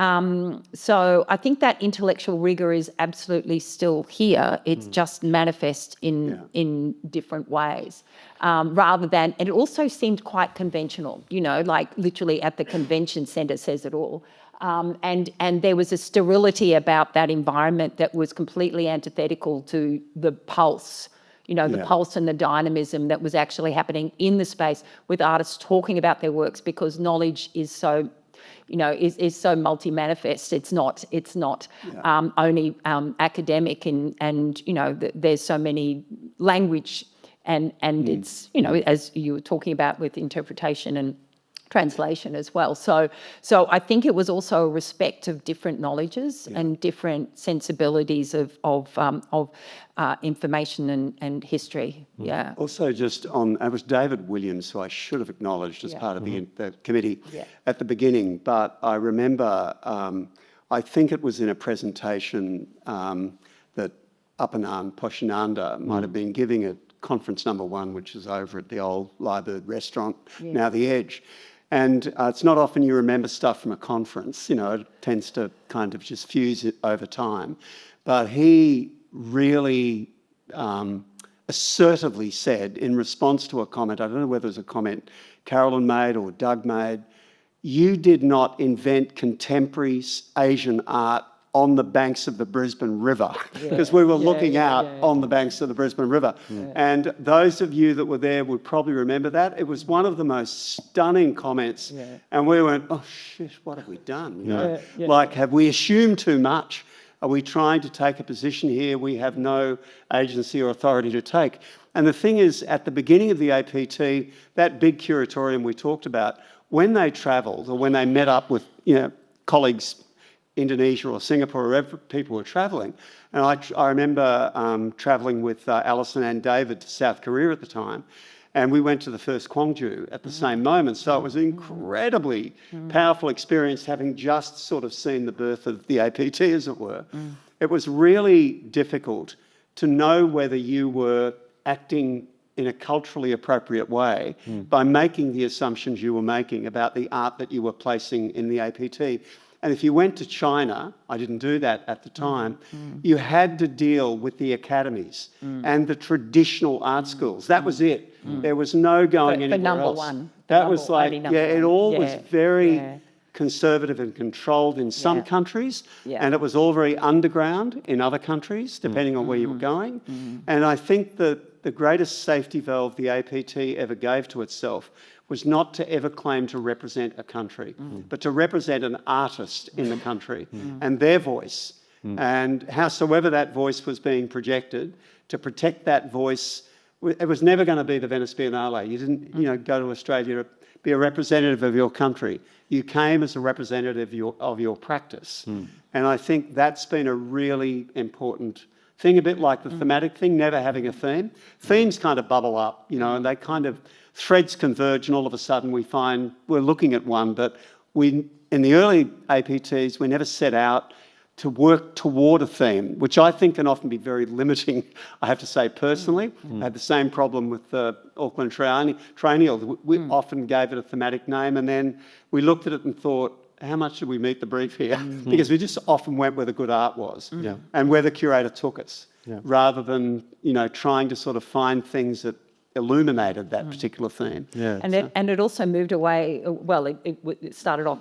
so I think that intellectual rigour is absolutely still here. It's just manifest in different ways. Rather than, and it also seemed quite conventional, you know, like literally at the convention centre says it all. And there was a sterility about that environment that was completely antithetical to the pulse, you know, the pulse and the dynamism that was actually happening in the space with artists talking about their works, because knowledge is so, you know, is so multi-manifest. It's not only academic and you know, there's so many language and it's, you know, as you were talking about with interpretation and translation as well. So I think it was also a respect of different knowledges and different sensibilities of information and history. Yeah. Also, just on, it was David Williams, who I should have acknowledged as part of the committee at the beginning, but I remember, I think it was in a presentation that Upanand Poshananda might have been giving at conference number 1, which is over at the old Lyrebird restaurant, now the Edge. And it's not often you remember stuff from a conference, you know, it tends to kind of just fuse it over time. But he really assertively said, in response to a comment, I don't know whether it was a comment Carolyn made or Doug made, you did not invent contemporary Asian art on the banks of the Brisbane River, because we were looking out on the banks of the Brisbane River. And those of you that were there would probably remember that. It was one of the most stunning comments. And we went, oh shit, what have we done? You know? Like, have we assumed too much? Are we trying to take a position here we have no agency or authority to take? And the thing is, at the beginning of the APT, that big curatorium we talked about, when they travelled or when they met up with, you know, colleagues, Indonesia or Singapore, or wherever people were travelling. And I remember travelling with Alison and David to South Korea at the time, and we went to the first Gwangju at the same moment. So it was an incredibly powerful experience, having just sort of seen the birth of the APT, as it were. It was really difficult to know whether you were acting in a culturally appropriate way by making the assumptions you were making about the art that you were placing in the APT. And if you went to China, I didn't do that at the time, you had to deal with the academies and the traditional art schools. That was it. There was no going anywhere else. That was like, it all was very conservative and controlled in some countries, and it was all very underground in other countries, depending on where you were going. And I think that the greatest safety valve the APT ever gave to itself was not to ever claim to represent a country, but to represent an artist in the country and their voice. And howsoever that voice was being projected, to protect that voice, it was never going to be the Venice Biennale. You didn't, you know, go to Australia to be a representative of your country. You came as a representative of your practice. And I think that's been a really important thing, a bit like the thematic thing, never having a theme. Themes kind of bubble up, you know, and they kind of, threads converge, and all of a sudden we find we're looking at one, but in the early APTs, we never set out to work toward a theme, which I think can often be very limiting, I have to say personally. I had the same problem with the Auckland Triennial. We often gave it a thematic name, and then we looked at it and thought, how much did we meet the brief here? Because we just often went where the good art was and where the curator took us, rather than, you know, trying to sort of find things that illuminated that particular theme. And it also moved away, well, it started off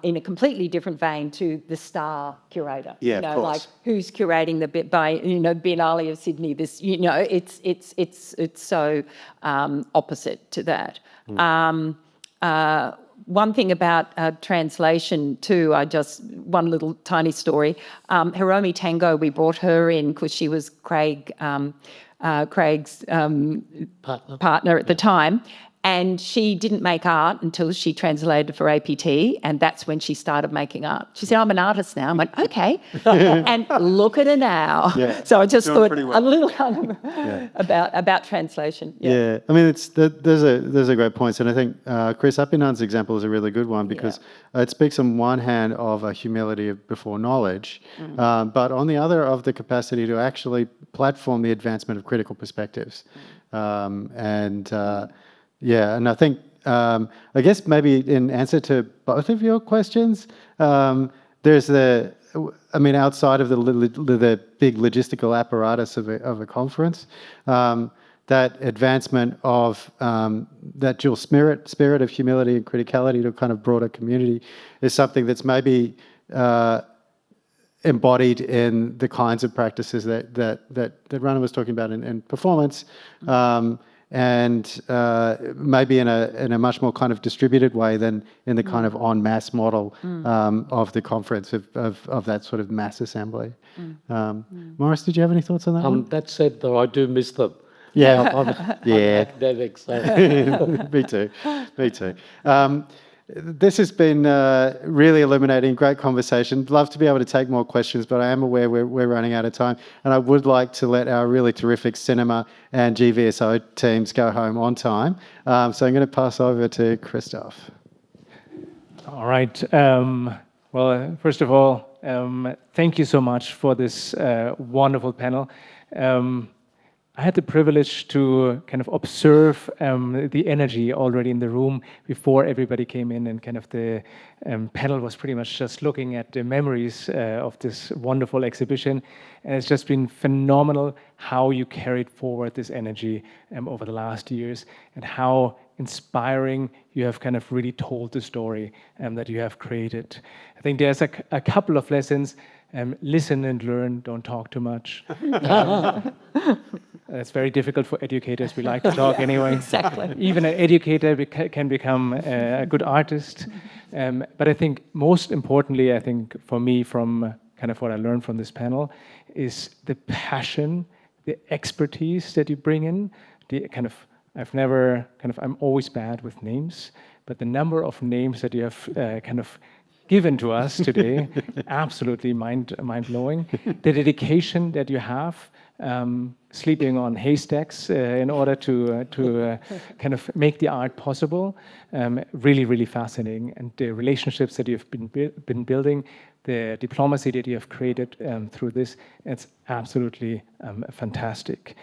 in a completely different vein to the star curator. Yeah, you know, of course. like who's curating the bit by, you know, Biennale of Sydney. This, you know, it's so opposite to that. One thing about translation too, one little tiny story. Hiromi Tango, we brought her in because she was Craig's partner at the time. And she didn't make art until she translated for APT, and that's when she started making art. She said, I'm an artist now. I went, okay. And look at her now. So I just thought a little kind of about translation. I mean, there's a great point. And I think Chris Upinan's example is a really good one, because it speaks on one hand of a humility before knowledge, but on the other of the capacity to actually platform the advancement of critical perspectives. Yeah, and I think, I guess maybe in answer to both of your questions, there's outside of the big logistical apparatus of a conference, that advancement of that dual spirit of humility and criticality to a kind of broader community is something that's maybe embodied in the kinds of practices that Rhana was talking about in performance, and maybe in a much more kind of distributed way than in the kind of en masse model of the conference of that sort of mass assembly. Maurice, did you have any thoughts on that one? That said, though, I do miss them. Yeah, I'm academic, so. Me too. This has been really illuminating, great conversation. Love to be able to take more questions, but I am aware we're running out of time, and I would like to let our really terrific cinema and GVSO teams go home on time. So I'm going to pass over to Christoph. All right. Well, first of all, thank you so much for this wonderful panel. I had the privilege to kind of observe the energy already in the room before everybody came in, and kind of the panel was pretty much just looking at the memories of this wonderful exhibition. And it's just been phenomenal how you carried forward this energy over the last years, and how inspiring you have kind of really told the story that you have created. I think there's a couple of lessons. Listen and learn, don't talk too much. It's very difficult for educators. We like to talk anyway. Exactly. Even an educator can become a good artist. But I think most importantly, I think for me, from kind of what I learned from this panel, is the passion, the expertise that you bring in. The kind of, I'm always bad with names, but the number of names that you have kind of given to us today, absolutely mind-blowing. The dedication that you have, sleeping on haystacks in order to kind of make the art possible, really, really fascinating. And the relationships that you've been building, the diplomacy that you have created through this, it's absolutely fantastic.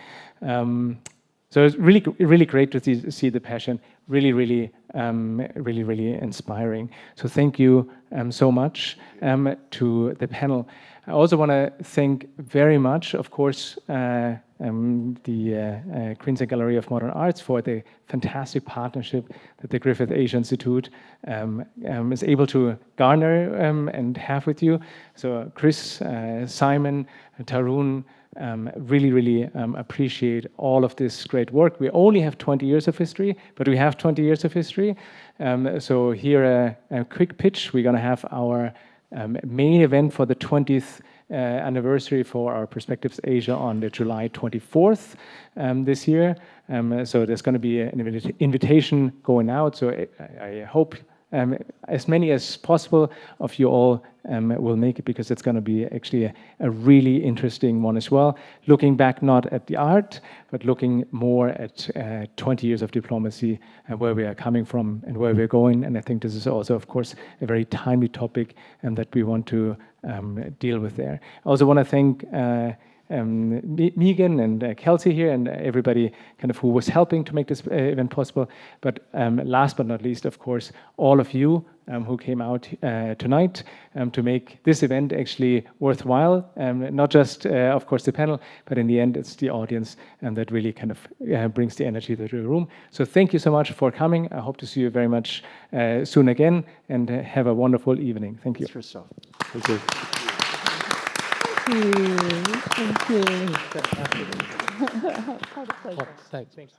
So it's really great to see the passion. Really inspiring. So thank you so much to the panel. I also want to thank very much, of course, the Queensland Gallery of Modern Arts for the fantastic partnership that the Griffith Asia Institute is able to garner and have with you. So Chris, Simon, Tarun, really appreciate all of this great work. We only have 20 years of history, but we have 20 years of history. So here a quick pitch. We're going to have our main event for the 20th anniversary for our Perspectives Asia on the July 24th this year. So there's going to be an invitation going out. So I hope as many as possible of you all will make it, because it's going to be actually a really interesting one as well. Looking back not at the art, but looking more at 20 years of diplomacy and where we are coming from and where we're going. And I think this is also, of course, a very timely topic that we want to deal with there. I also want to thank Megan and Kelsey here and everybody kind of who was helping to make this event possible. But last but not least, of course, all of you who came out tonight to make this event actually worthwhile. Not just, of course, the panel, but in the end, it's the audience that really kind of brings the energy to the room. So thank you so much for coming. I hope to see you very much soon again, and have a wonderful evening. Thank you. Thanks, Christoph. Thank you. Thank you. Thanks.